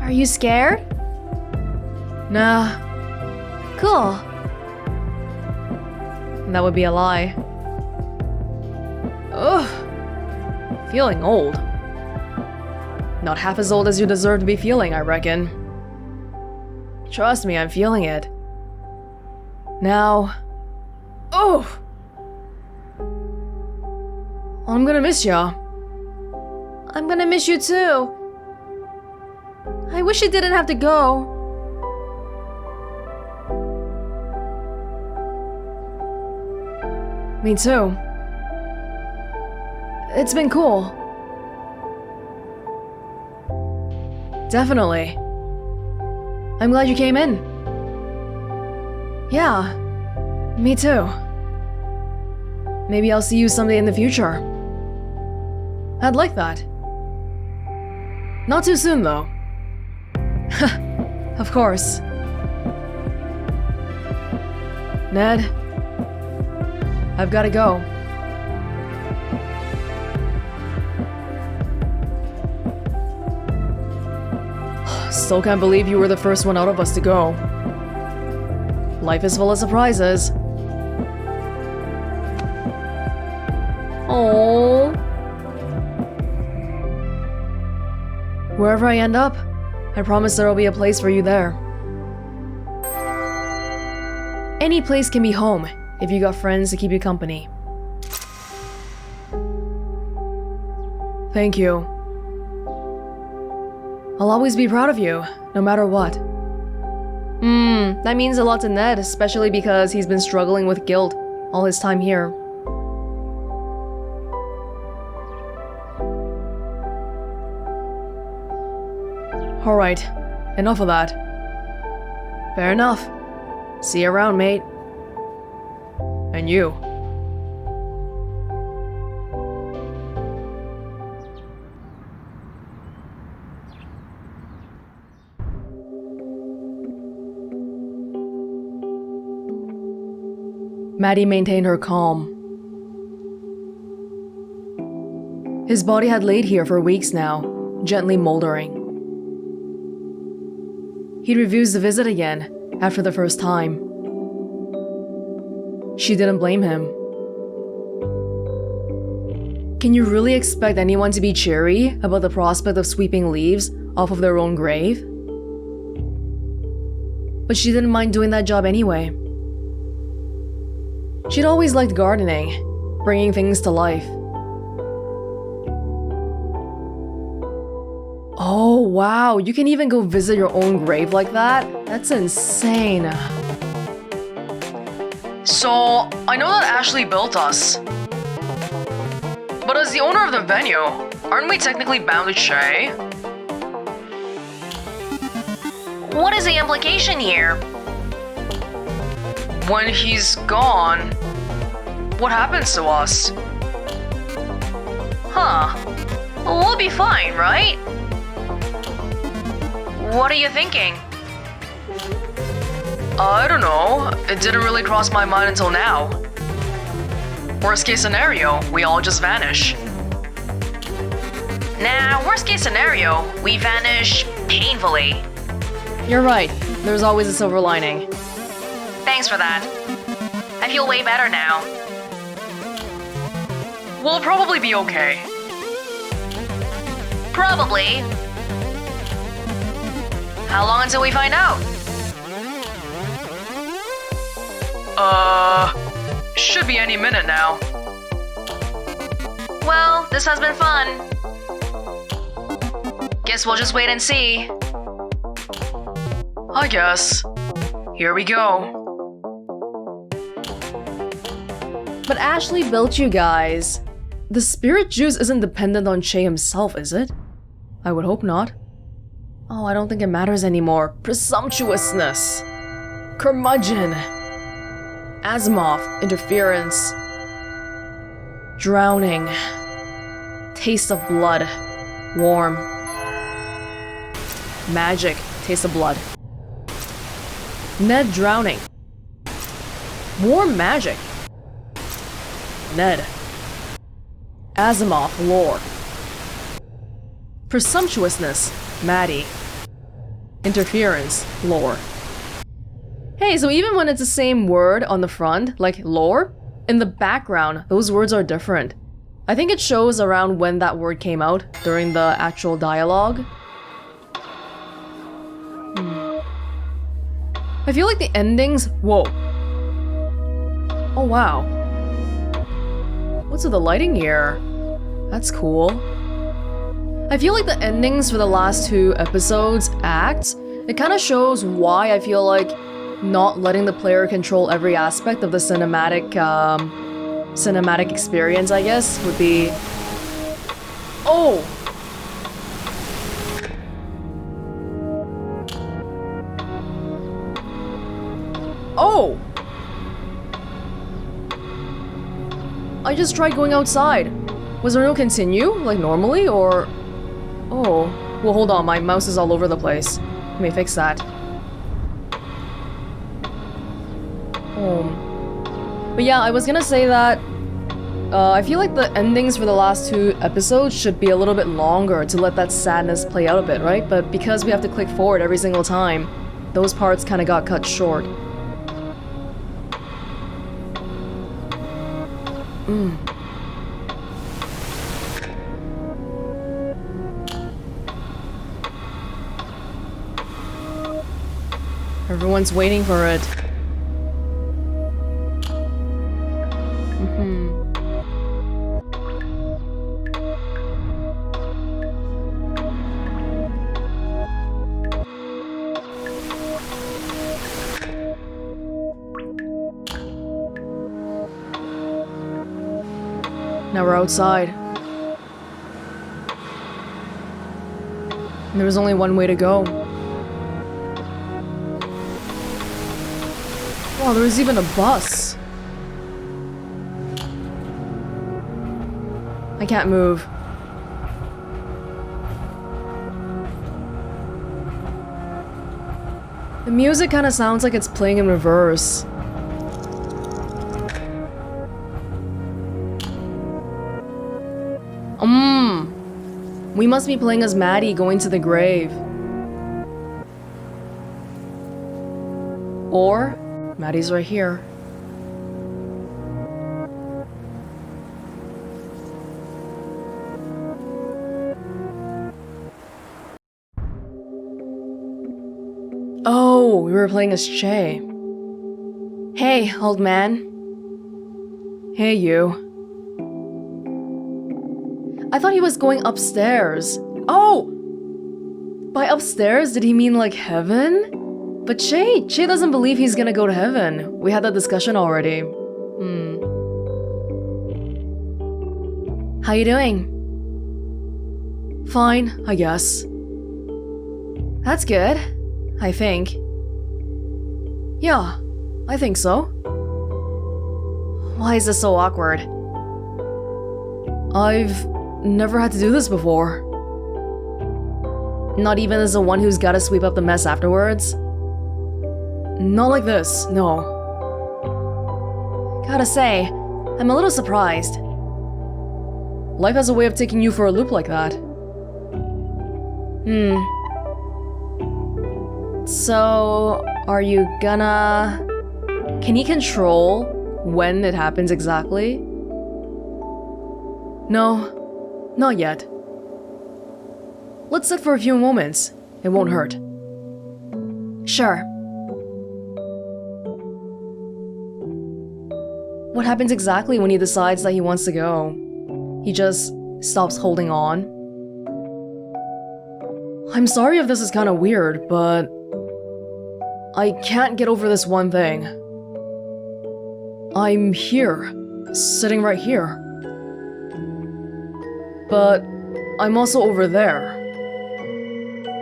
Are you scared? Nah, Cool. that would be a lie. Ugh. Feeling old. Not half as old as you deserve to be feeling, I reckon. Trust me, I'm feeling it. Now... Oh! I'm gonna miss ya. I'm gonna miss you too. I wish you didn't have to go. Me too. It's been cool. Definitely. I'm glad you came in. Yeah, me too. Maybe I'll see you someday in the future. I'd like that. Not too soon, though. Of course. Ned, I've gotta go. Still can't believe you were the first one out of us to go. Life is full of surprises. Oh. Wherever I end up, I promise there will be a place for you there. Any place can be home if you got friends to keep you company. Thank you. I'll always be proud of you, no matter what. That means a lot to Ned, especially because he's been struggling with guilt all his time here. Alright, enough of that. Fair enough. See you around, mate. And you. Maddy maintained her calm. His body had laid here for weeks now, gently moldering. He'd refused the visit again after the first time. She didn't blame him. Can you really expect anyone to be cheery about the prospect of sweeping leaves off of their own grave? But she didn't mind doing that job anyway. She'd always liked gardening, bringing things to life. Oh wow, you can even go visit your own grave like that? That's insane. So, I know that Ashley built us. But as the owner of the venue, aren't we technically bound to Shay? What is the implication here? When he's gone, what happens to us? Huh. We'll be fine, right? What are you thinking? I don't know. It didn't really cross my mind until now. Worst case scenario, we all just vanish. Nah, worst case scenario, we vanish painfully. You're right, there's always a silver lining. Thanks for that. I feel way better now. We'll probably be okay. Probably. How long until we find out? Should be any minute now. Well, this has been fun. Guess we'll just wait and see. I guess. Here we go. But Ashley built you guys. The spirit juice isn't dependent on Che himself, is it? I would hope not. Oh, I don't think it matters anymore. Presumptuousness. Curmudgeon. Asimov. Interference. Drowning. Taste of blood. Warm. Magic. Taste of blood. Ned drowning. Warm magic. Ned. Asimov lore. Presumptuousness. Maddy. Interference. Lore. Hey, so even when it's the same word on the front, like lore, in the background, those words are different. I think it shows around when that word came out during the actual dialogue. I feel like the endings... Whoa. Oh, wow. What's with the lighting here? That's cool. I feel like the endings for the last two episodes, acts, it kind of shows why I feel like not letting the player control every aspect of the cinematic experience, I guess, would be... Oh! Oh! I just tried going outside. Was there no continue, like normally, or... Oh. Well, hold on, my mouse is all over the place. Let me fix that. But yeah, I was gonna say that I feel like the endings for the last 2 episodes should be a little bit longer to let that sadness play out a bit, right? But because we have to click forward every single time, those parts kind of got cut short. Everyone's waiting for it. Now we're outside. And there was only one way to go. Wow, there was even a bus. I can't move. The music kind of sounds like it's playing in reverse. We must be playing as Maddy going to the grave. Or, Maddy's right here. Oh, we were playing as Che. Hey, old man. Hey, you. I thought he was going upstairs. Oh! By upstairs, did he mean like heaven? But Che doesn't believe he's gonna go to heaven. We had that discussion already. How you doing? Fine, I guess. That's good, I think. Yeah, I think so. Why is this so awkward? I've never had to do this before. Not even as the one who's gotta sweep up the mess afterwards. Not like this, no. Gotta say, I'm a little surprised. Life has a way of taking you for a loop like that. So, are you gonna... Can you control when it happens exactly? No. Not yet. Let's sit for a few moments. It won't hurt. Sure. What happens exactly when he decides that he wants to go? He just stops holding on? I'm sorry if this is kind of weird, but I can't get over this one thing. I'm here, sitting right here. But I'm also over there.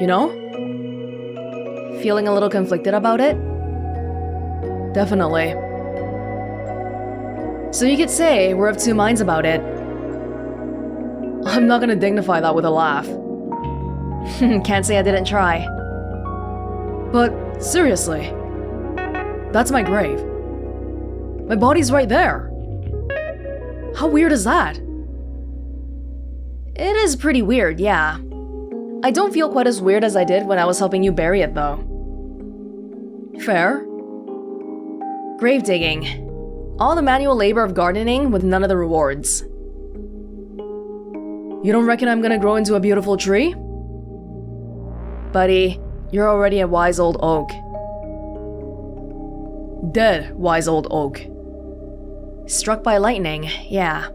You know? Feeling a little conflicted about it? Definitely. So you could say we're of 2 minds about it. I'm not gonna dignify that with a laugh. Can't say I didn't try. But seriously, that's my grave. My body's right there. How weird is that? It is pretty weird, yeah. I don't feel quite as weird as I did when I was helping you bury it, though. Fair. Grave digging. All the manual labor of gardening with none of the rewards. You don't reckon I'm gonna grow into a beautiful tree? Buddy, you're already a wise old oak. Dead wise old oak. Struck by lightning, yeah.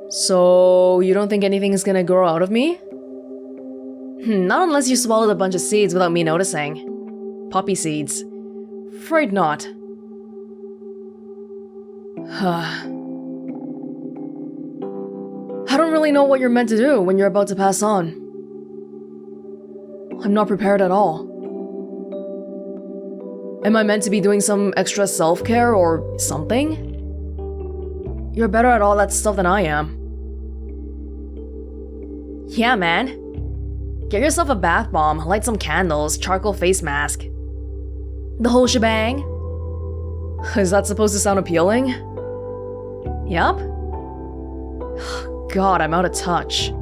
So, you don't think anything's gonna grow out of me? Not unless you swallowed a bunch of seeds without me noticing. Poppy seeds. Afraid not. I don't really know what you're meant to do when you're about to pass on. I'm not prepared at all. Am I meant to be doing some extra self-care or something? You're better at all that stuff than I am. Yeah, man. Get yourself a bath bomb, light some candles, charcoal face mask. The whole shebang? Is that supposed to sound appealing? Yup. God, I'm out of touch.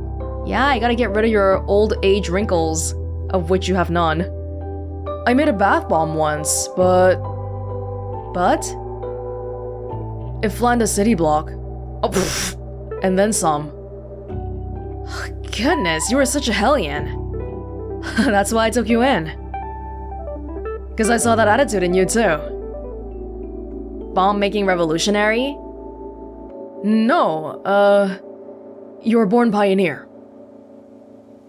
Yeah, I gotta get rid of your old age wrinkles, of which you have none. I made a bath bomb once, but... It flattened a city block. Oh, pfft. And then some. Goodness, you were such a hellion. That's why I took you in. Because I saw that attitude in you too. Bomb-making revolutionary? No, you were born pioneer.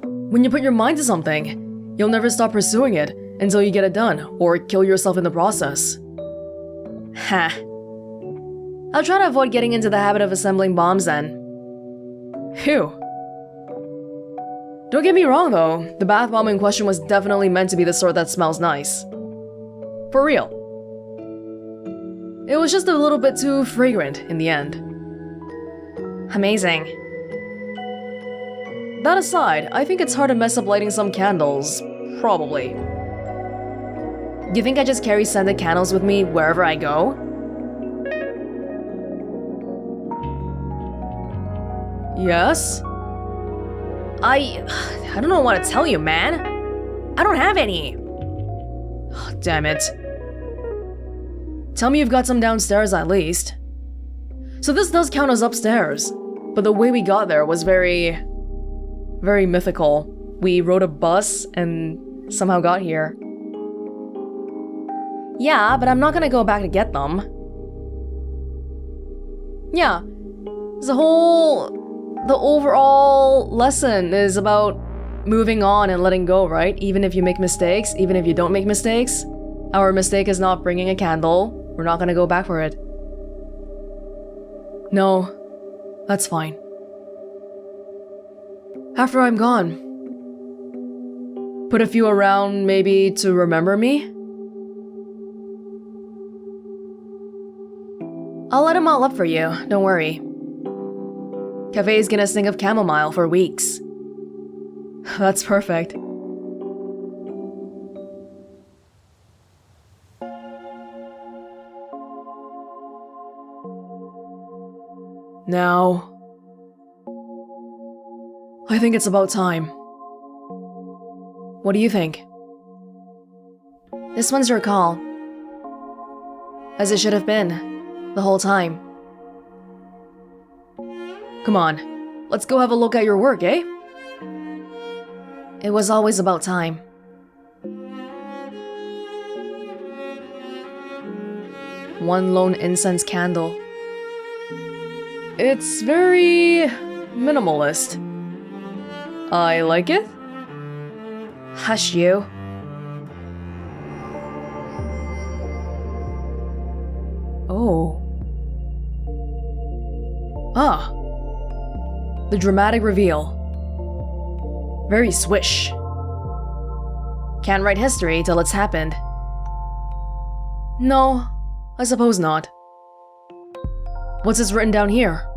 When you put your mind to something, you'll never stop pursuing it until you get it done, or kill yourself in the process. Ha. I'll try to avoid getting into the habit of assembling bombs then. Phew. Don't get me wrong though, the bath bomb in question was definitely meant to be the sort that smells nice. For real. It was just a little bit too fragrant in the end. Amazing. That aside, I think it's hard to mess up lighting some candles. Probably. You think I just carry scented candles with me wherever I go? Yes? I don't know what to tell you, man. I don't have any. Oh, damn it. Tell me you've got some downstairs at least. So this does count as upstairs, but the way we got there was very mythical. We rode a bus and somehow got here. Yeah, but I'm not gonna go back to get them. Yeah, the overall lesson is about moving on and letting go, right? Even if you make mistakes, even if you don't make mistakes. Our mistake is not bringing a candle. We're not gonna go back for it. No, that's fine. After I'm gone, put a few around maybe to remember me? I'll let them all up for you, don't worry. Cafe's gonna sing of chamomile for weeks. That's perfect. Now, I think it's about time. What do you think? This one's your call. As it should have been, the whole time. Come on, let's go have a look at your work, eh? It was always about time. One lone incense candle. It's very minimalist. I like it. Hush you. Oh. Ah. The dramatic reveal. Very swish. Can't write history till it's happened. No, I suppose not. What's this written down here?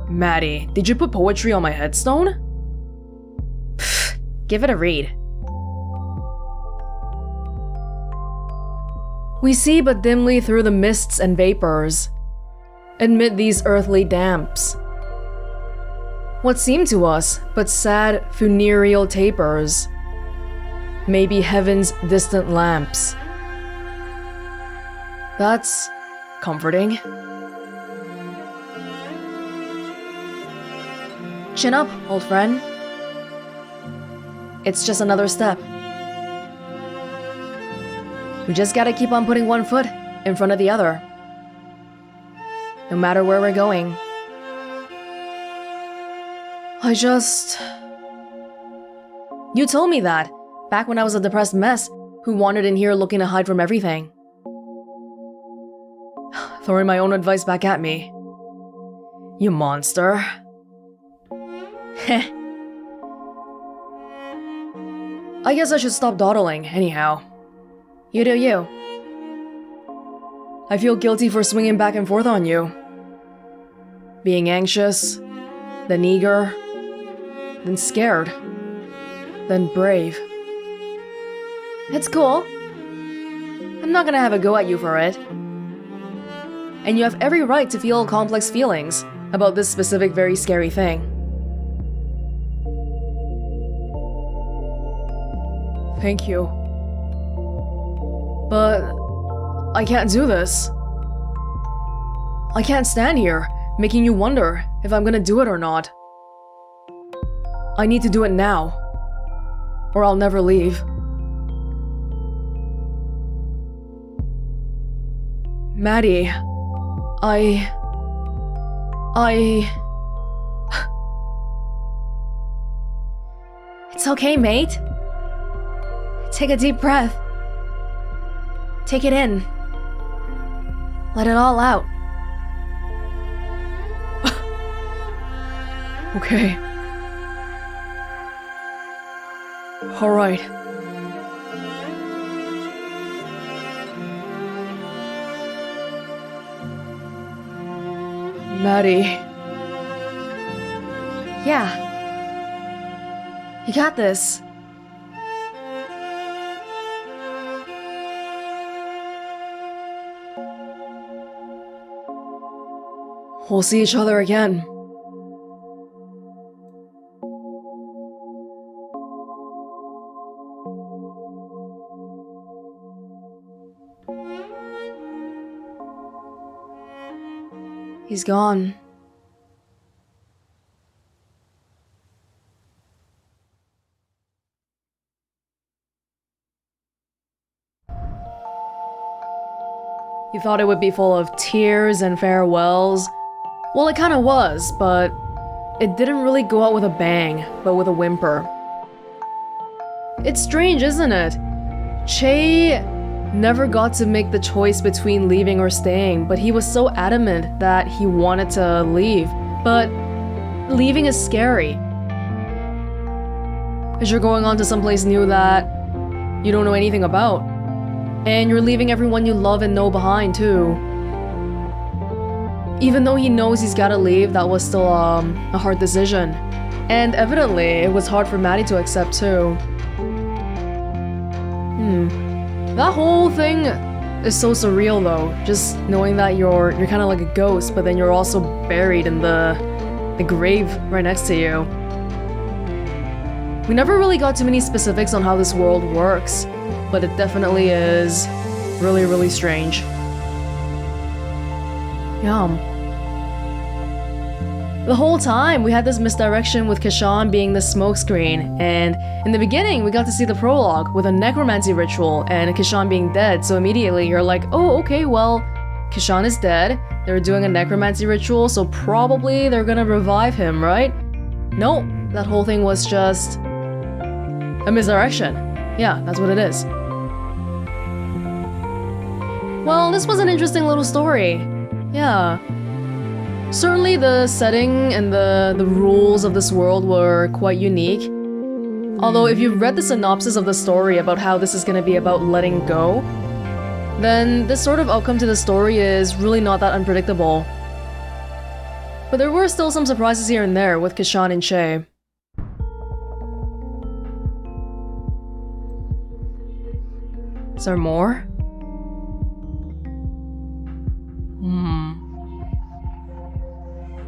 Maddy, did you put poetry on my headstone? Pfft, give it a read. We see but dimly through the mists and vapors, amid these earthly damps. What seem to us but sad funereal tapers, may be heaven's distant lamps. That's comforting. Chin up, old friend. It's just another step. We just gotta keep on putting one foot in front of the other. No matter where we're going. You told me that, back when I was a depressed mess who wandered in here looking to hide from everything. Throwing my own advice back at me. You monster. Heh. I guess I should stop dawdling, anyhow. You do you. I feel guilty for swinging back and forth on you. Being anxious, then eager, then scared. then brave. It's cool. I'm not gonna have a go at you for it. And you have every right to feel complex feelings about this specific very scary thing. Thank you. But I can't do this. I can't stand here, making you wonder if I'm gonna do it or not. I need to do it now, or I'll never leave. Maddy, It's okay, mate. Take a deep breath. Take it in. Let it all out. Okay. All right. Maddy. Yeah. You got this. We'll see each other again. He's gone. You thought it would be full of tears and farewells. Well, it kinda was, but it didn't really go out with a bang, but with a whimper. It's strange, isn't it? Che never got to make the choice between leaving or staying, but he was so adamant that he wanted to leave. But leaving is scary. Because you're going on to someplace new that you don't know anything about. And you're leaving everyone you love and know behind, too. Even though he knows he's gotta leave, that was still a hard decision. And evidently, it was hard for Maddy to accept, too. That whole thing is so surreal, though. Just knowing that you're kind of like a ghost, but then you're also buried in the grave right next to you. We never really got too many specifics on how this world works, but it definitely is really, really strange. Yum. The whole time, we had this misdirection with Kashan being the smokescreen, and in the beginning, we got to see the prologue with a necromancy ritual and Kashan being dead, so immediately you're like, oh, okay, well, Kashan is dead, they're doing a necromancy ritual, so probably they're gonna revive him, right? Nope, that whole thing was just a misdirection. Yeah, that's what it is. Well, this was an interesting little story. Yeah. Certainly the setting and the rules of this world were quite unique. Although if you've read the synopsis of the story about how this is going to be about letting go, then this sort of outcome to the story is really not that unpredictable. But there were still some surprises here and there with Kashan and Che. Is there more?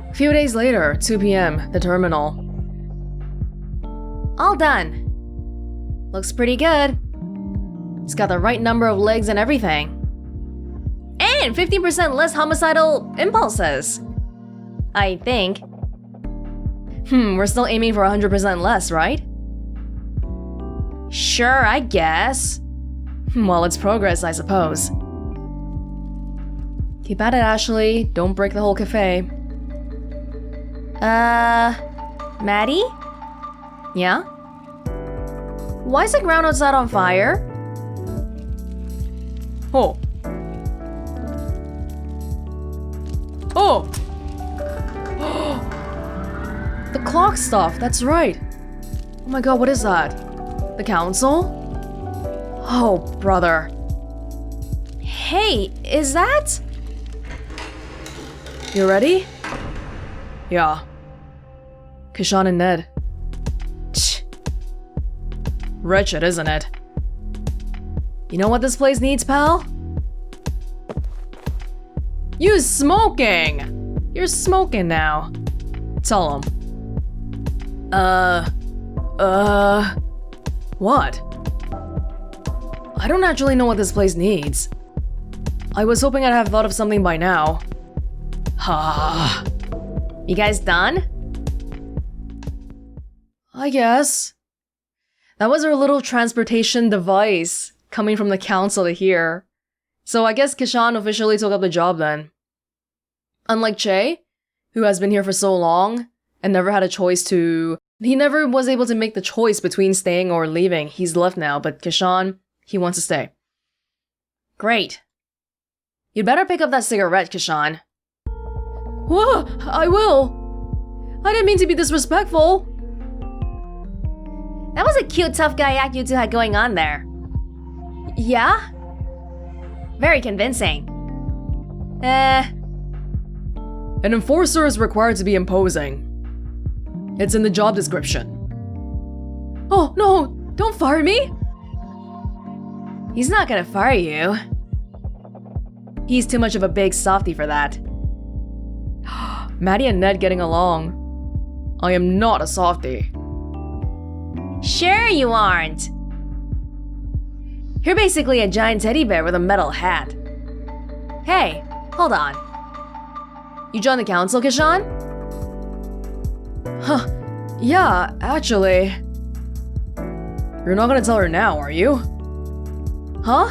A few days later, 2 p.m., the terminal. All done. Looks pretty good. It's got the right number of legs and everything. And 15% less homicidal impulses. I think. We're still aiming for 100% less, right? Sure, I guess. Well, it's progress, I suppose. Keep at it, Ashley. Don't break the whole cafe. Maddy? Yeah? Why is the ground outside on fire? Oh. Oh! The clock stuff, that's right. Oh my god, what is that? The council? Oh, brother. Hey, is that? You ready? Yeah. Kashan and Ned. Wretched, isn't it? You know what this place needs, pal? You smoking! You're smoking now. Tell him. What? I don't actually know what this place needs. I was hoping I'd have thought of something by now. Ha. You guys done? I guess. That was our little transportation device coming from the council to here. So I guess Kishan officially took up the job then. Unlike Che, who has been here for so long and never had a choice to... He never was able to make the choice between staying or leaving. He's left now, but Kishan, he wants to stay. Great. You'd better pick up that cigarette, Kishan. Whoa, I will. I didn't mean to be disrespectful. That was a cute tough guy act you two had going on there. Yeah? Very convincing. An enforcer is required to be imposing. It's in the job description. Oh, no! Don't fire me! He's not gonna fire you. He's too much of a big softie for that. Maddy and Ned getting along. I am not a softie. Sure you aren't. You're basically a giant teddy bear with a metal hat. Hey, hold on. You joined the council, Kishan? Huh. Yeah, actually. You're not gonna tell her now, are you? Huh?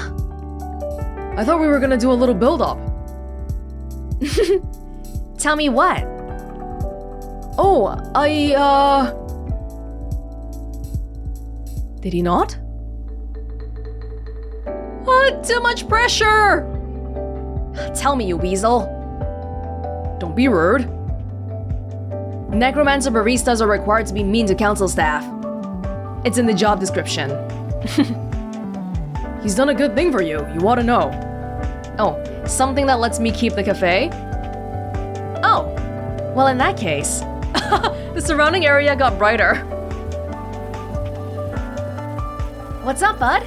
I thought we were gonna do a little build-up. Tell me what? Oh, Did he not? Too much pressure! Tell me, you weasel. Don't be rude. Necromancer baristas are required to be mean to council staff. It's in the job description. He's done a good thing for you, you ought to know. Oh, something that lets me keep the cafe? Oh, well in that case. The surrounding area got brighter. What's up, bud?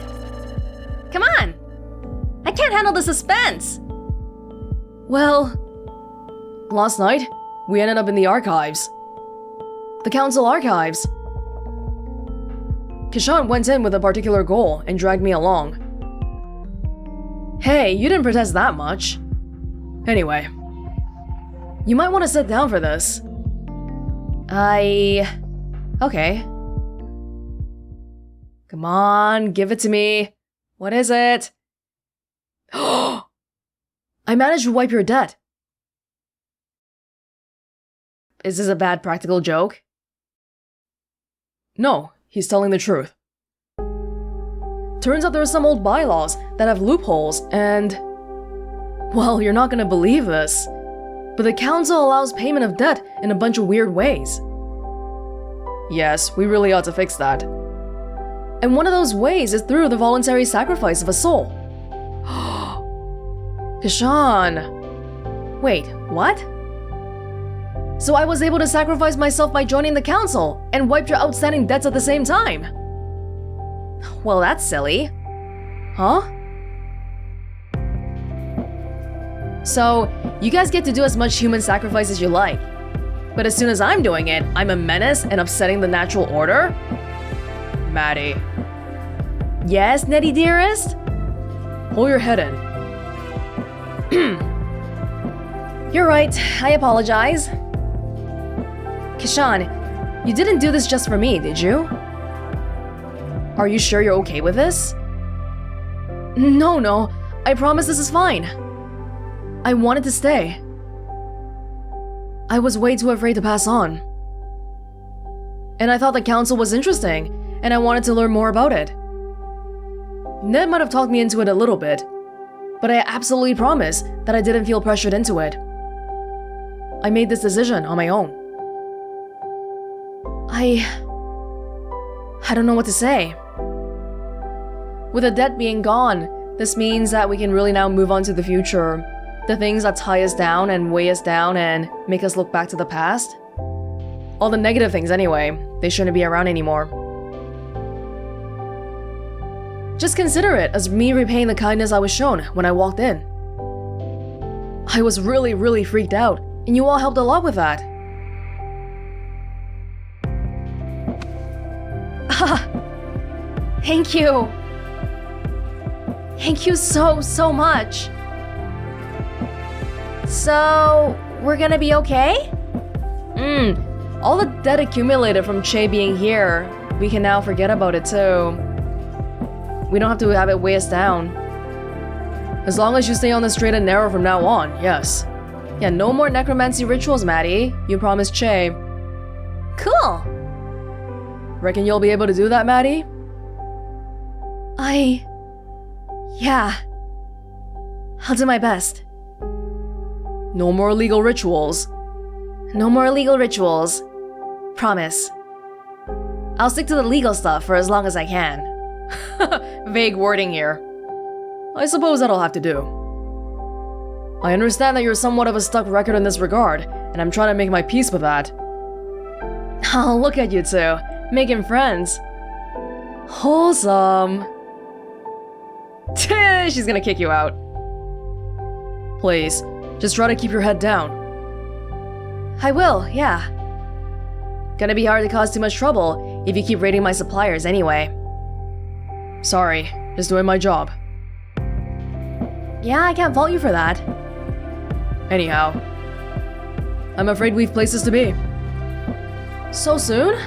Come on! I can't handle the suspense! Well, last night, we ended up in the archives. The council archives. Kishan went in with a particular goal and dragged me along. Hey, you didn't protest that much. Anyway, you might want to sit down for this. Okay. Come on, give it to me. What is it? I managed to wipe your debt. Is this a bad practical joke? No, he's telling the truth. Turns out there are some old bylaws that have loopholes and... Well, you're not gonna believe this, but the council allows payment of debt in a bunch of weird ways. Yes, we really ought to fix that. And one of those ways is through the voluntary sacrifice of a soul. Kishan! Wait, what? So I was able to sacrifice myself by joining the council and wiped your outstanding debts at the same time? Well, that's silly. Huh? So, you guys get to do as much human sacrifice as you like. But as soon as I'm doing it, I'm a menace and upsetting the natural order? Maddy. Yes, Nettie dearest? Hold your head in. You're right, I apologize. Kishan, you didn't do this just for me, did you? Are you sure you're okay with this? No, I promise this is fine. I wanted to stay. I was way too afraid to pass on. And I thought the council was interesting, and I wanted to learn more about it. Ned might have talked me into it a little bit, but I absolutely promise that I didn't feel pressured into it. I made this decision on my own. I don't know what to say. With the debt being gone, this means that we can really now move on to the future. The things that tie us down and weigh us down and make us look back to the past. All the negative things anyway, they shouldn't be around anymore. Just consider it as me repaying the kindness I was shown when I walked in. I was really freaked out, and you all helped a lot with that. Thank you. Thank you so much. So, we're gonna be okay? All the debt accumulated from Che being here, we can now forget about it too. We don't have to have it weigh us down. As long as you stay on the straight and narrow from now on, yes. Yeah, no more necromancy rituals, Maddy. You promised Che. Cool. Reckon you'll be able to do that, Maddy? Yeah. I'll do my best. No more illegal rituals. No more illegal rituals. Promise. I'll stick to the legal stuff for as long as I can. Vague wording here. I suppose that'll have to do. I understand that you're somewhat of a stuck record in this regard, and I'm trying to make my peace with that. Oh, look at you two, making friends. Wholesome. She's gonna kick you out. Please, just try to keep your head down. I will, yeah. Gonna be hard to cause too much trouble if you keep raiding my suppliers anyway. Sorry, just doing my job. Yeah, I can't fault you for that. Anyhow, I'm afraid we've places to be. So soon?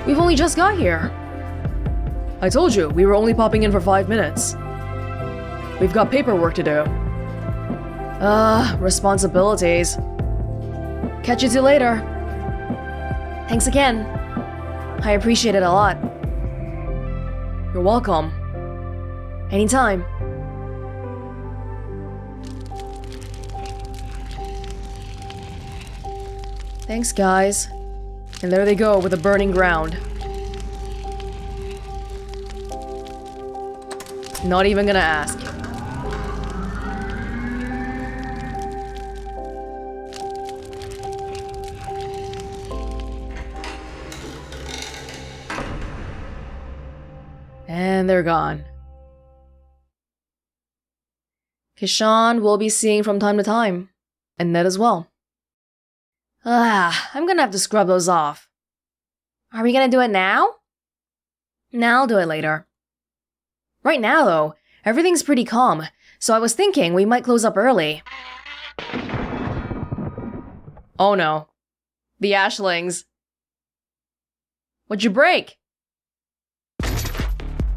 We've only just got here. I told you, we were only popping in for 5 minutes. We've got paperwork to do. Responsibilities. Catch you two later. Thanks again. I appreciate it a lot. You're welcome. Anytime. Thanks, guys. And there they go with the burning ground. Not even gonna ask. And they're gone. Kishan we'll be seeing from time to time. And Ned as well. I'm gonna have to scrub those off. Are we gonna do it now? Nah, I'll do it later. Right now, though, everything's pretty calm, so I was thinking we might close up early. Oh no. The Ashlings. What'd you break?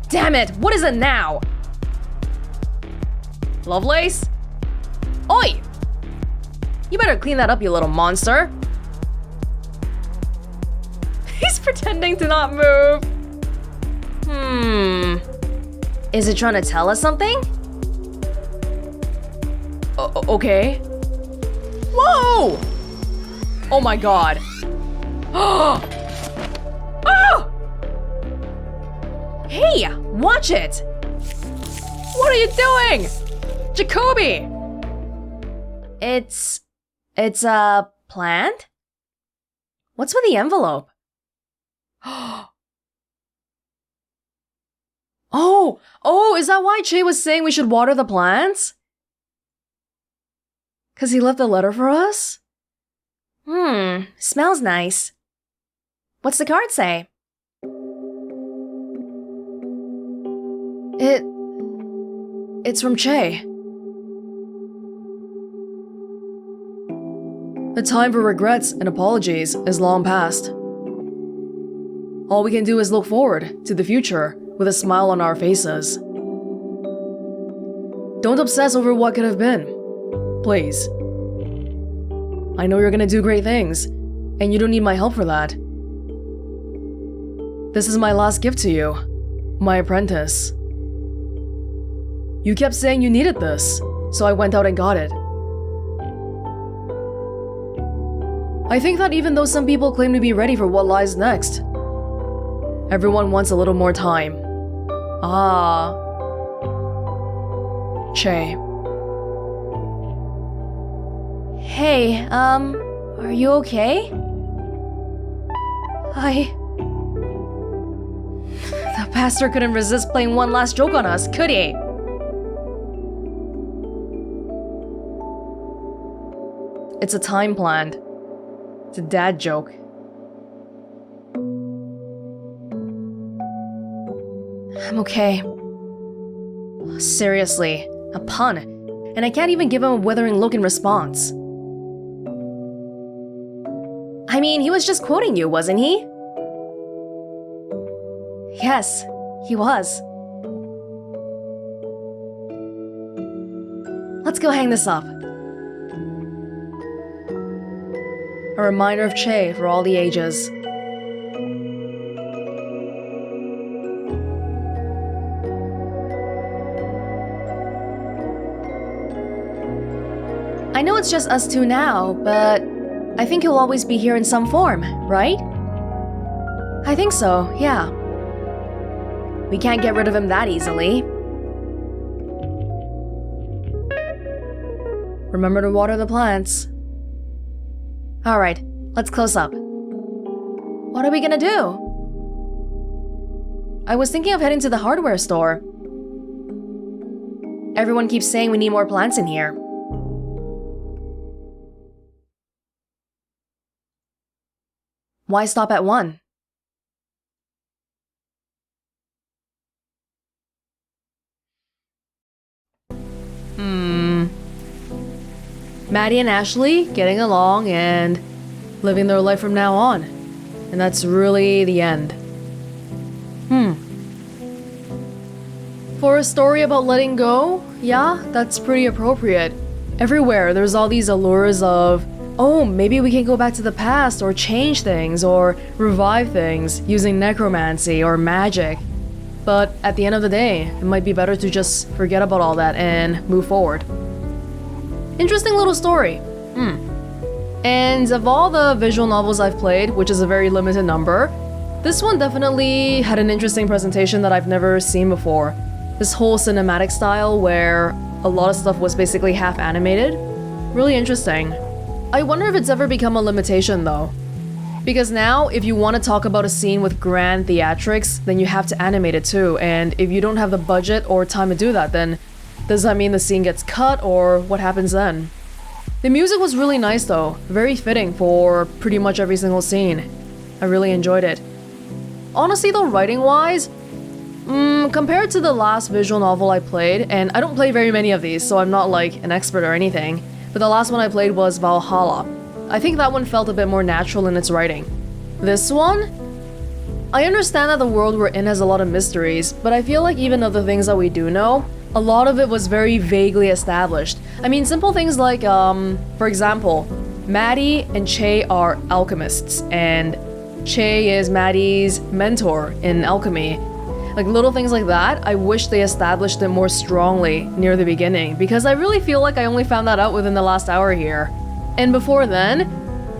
Damn it! What is it now? Lovelace? Oi! You better clean that up, you little monster. He's pretending to not move. Is it trying to tell us something? Okay. Whoa! Oh my god. Oh! Hey, watch it! What are you doing? Jacoby! It's a plant? What's with the envelope? Oh, is that why Che was saying we should water the plants? 'Cause he left a letter for us? Smells nice. What's the card say? It's from Che. The time for regrets and apologies is long past. All we can do is look forward to the future with a smile on our faces. Don't obsess over what could have been. Please. I know you're gonna do great things, and you don't need my help for that. This is my last gift to you, my apprentice. You kept saying you needed this, so I went out and got it. I think that even though some people claim to be ready for what lies next, everyone wants a little more time. Che. Hey, are you okay? The Pastor couldn't resist playing one last joke on us, could he? It's a time planned. It's a dad joke. I'm okay. Seriously, a pun. And I can't even give him a withering look in response. I mean, he was just quoting you, wasn't he? Yes, he was. Let's go hang this up. A reminder of Che for all the ages. I know it's just us two now, but I think he'll always be here in some form, right? I think so, yeah. We can't get rid of him that easily. Remember to water the plants. Alright, let's close up. What are we gonna do? I was thinking of heading to the hardware store. Everyone keeps saying we need more plants in here. Why stop at one? Maddy and Ashley getting along and living their life from now on. And that's really the end. For a story about letting go, yeah, that's pretty appropriate. Everywhere, there's all these allures of, oh, maybe we can go back to the past or change things or revive things using necromancy or magic. But at the end of the day, it might be better to just forget about all that and move forward. Interesting little story. And of all the visual novels I've played, which is a very limited number, this one definitely had an interesting presentation that I've never seen before. This whole cinematic style where a lot of stuff was basically half animated. Really interesting. I wonder if it's ever become a limitation though. Because now, if you want to talk about a scene with grand theatrics, then you have to animate it too, and if you don't have the budget or time to do that, then does that mean the scene gets cut, or what happens then? The music was really nice though, very fitting for pretty much every single scene. I really enjoyed it. Honestly though, writing-wise, compared to the last visual novel I played, and I don't play very many of these, so I'm not like an expert or anything, but the last one I played was Valhalla. I think that one felt a bit more natural in its writing. This one? I understand that the world we're in has a lot of mysteries, but I feel like even of the things that we do know, a lot of it was very vaguely established. I mean, simple things like, for example, Maddy and Che are alchemists, and Che is Maddy's mentor in alchemy. Like little things like that, I wish they established it more strongly near the beginning, because I really feel like I only found that out within the last hour here. And before then,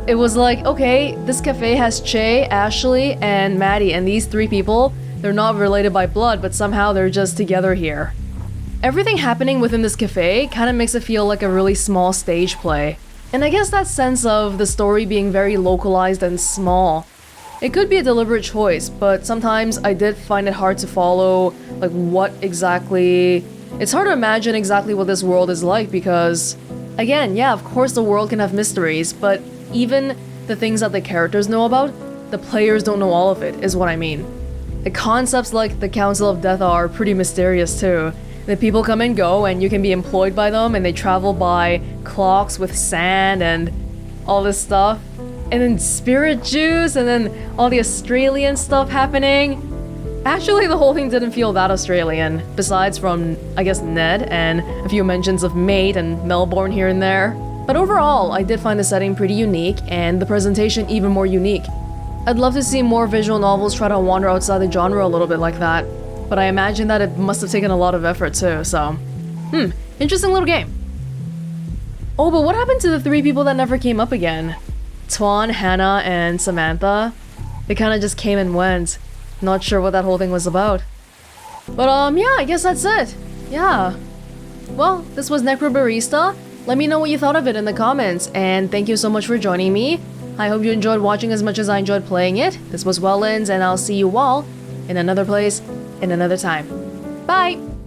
it was like, okay, this cafe has Che, Ashley, and Maddy, and these three people, they're not related by blood, but somehow they're just together here. Everything happening within this cafe kind of makes it feel like a really small stage play. And I guess that sense of the story being very localized and small, it could be a deliberate choice, but sometimes I did find it hard to follow, like what exactly... It's hard to imagine exactly what this world is like because, again, yeah, of course the world can have mysteries, but even the things that the characters know about, the players don't know all of it, is what I mean. The concepts like the Council of Death are pretty mysterious too. The people come and go and you can be employed by them and they travel by clocks with sand and all this stuff. And then spirit juice and then all the Australian stuff happening. Actually, the whole thing didn't feel that Australian, besides from, I guess, Ned and a few mentions of Mate and Melbourne here and there. But overall, I did find the setting pretty unique and the presentation even more unique. I'd love to see more visual novels try to wander outside the genre a little bit like that. But I imagine that it must have taken a lot of effort too, so... interesting little game. Oh, but what happened to the three people that never came up again? Tuan, Hannah, and Samantha? They kinda just came and went. Not sure what that whole thing was about. But yeah, I guess that's it. Yeah. Well, this was Necrobarista. Let me know what you thought of it in the comments, and thank you so much for joining me. I hope you enjoyed watching as much as I enjoyed playing it. This was Welonz, and I'll see you all in another place, in another time. Bye!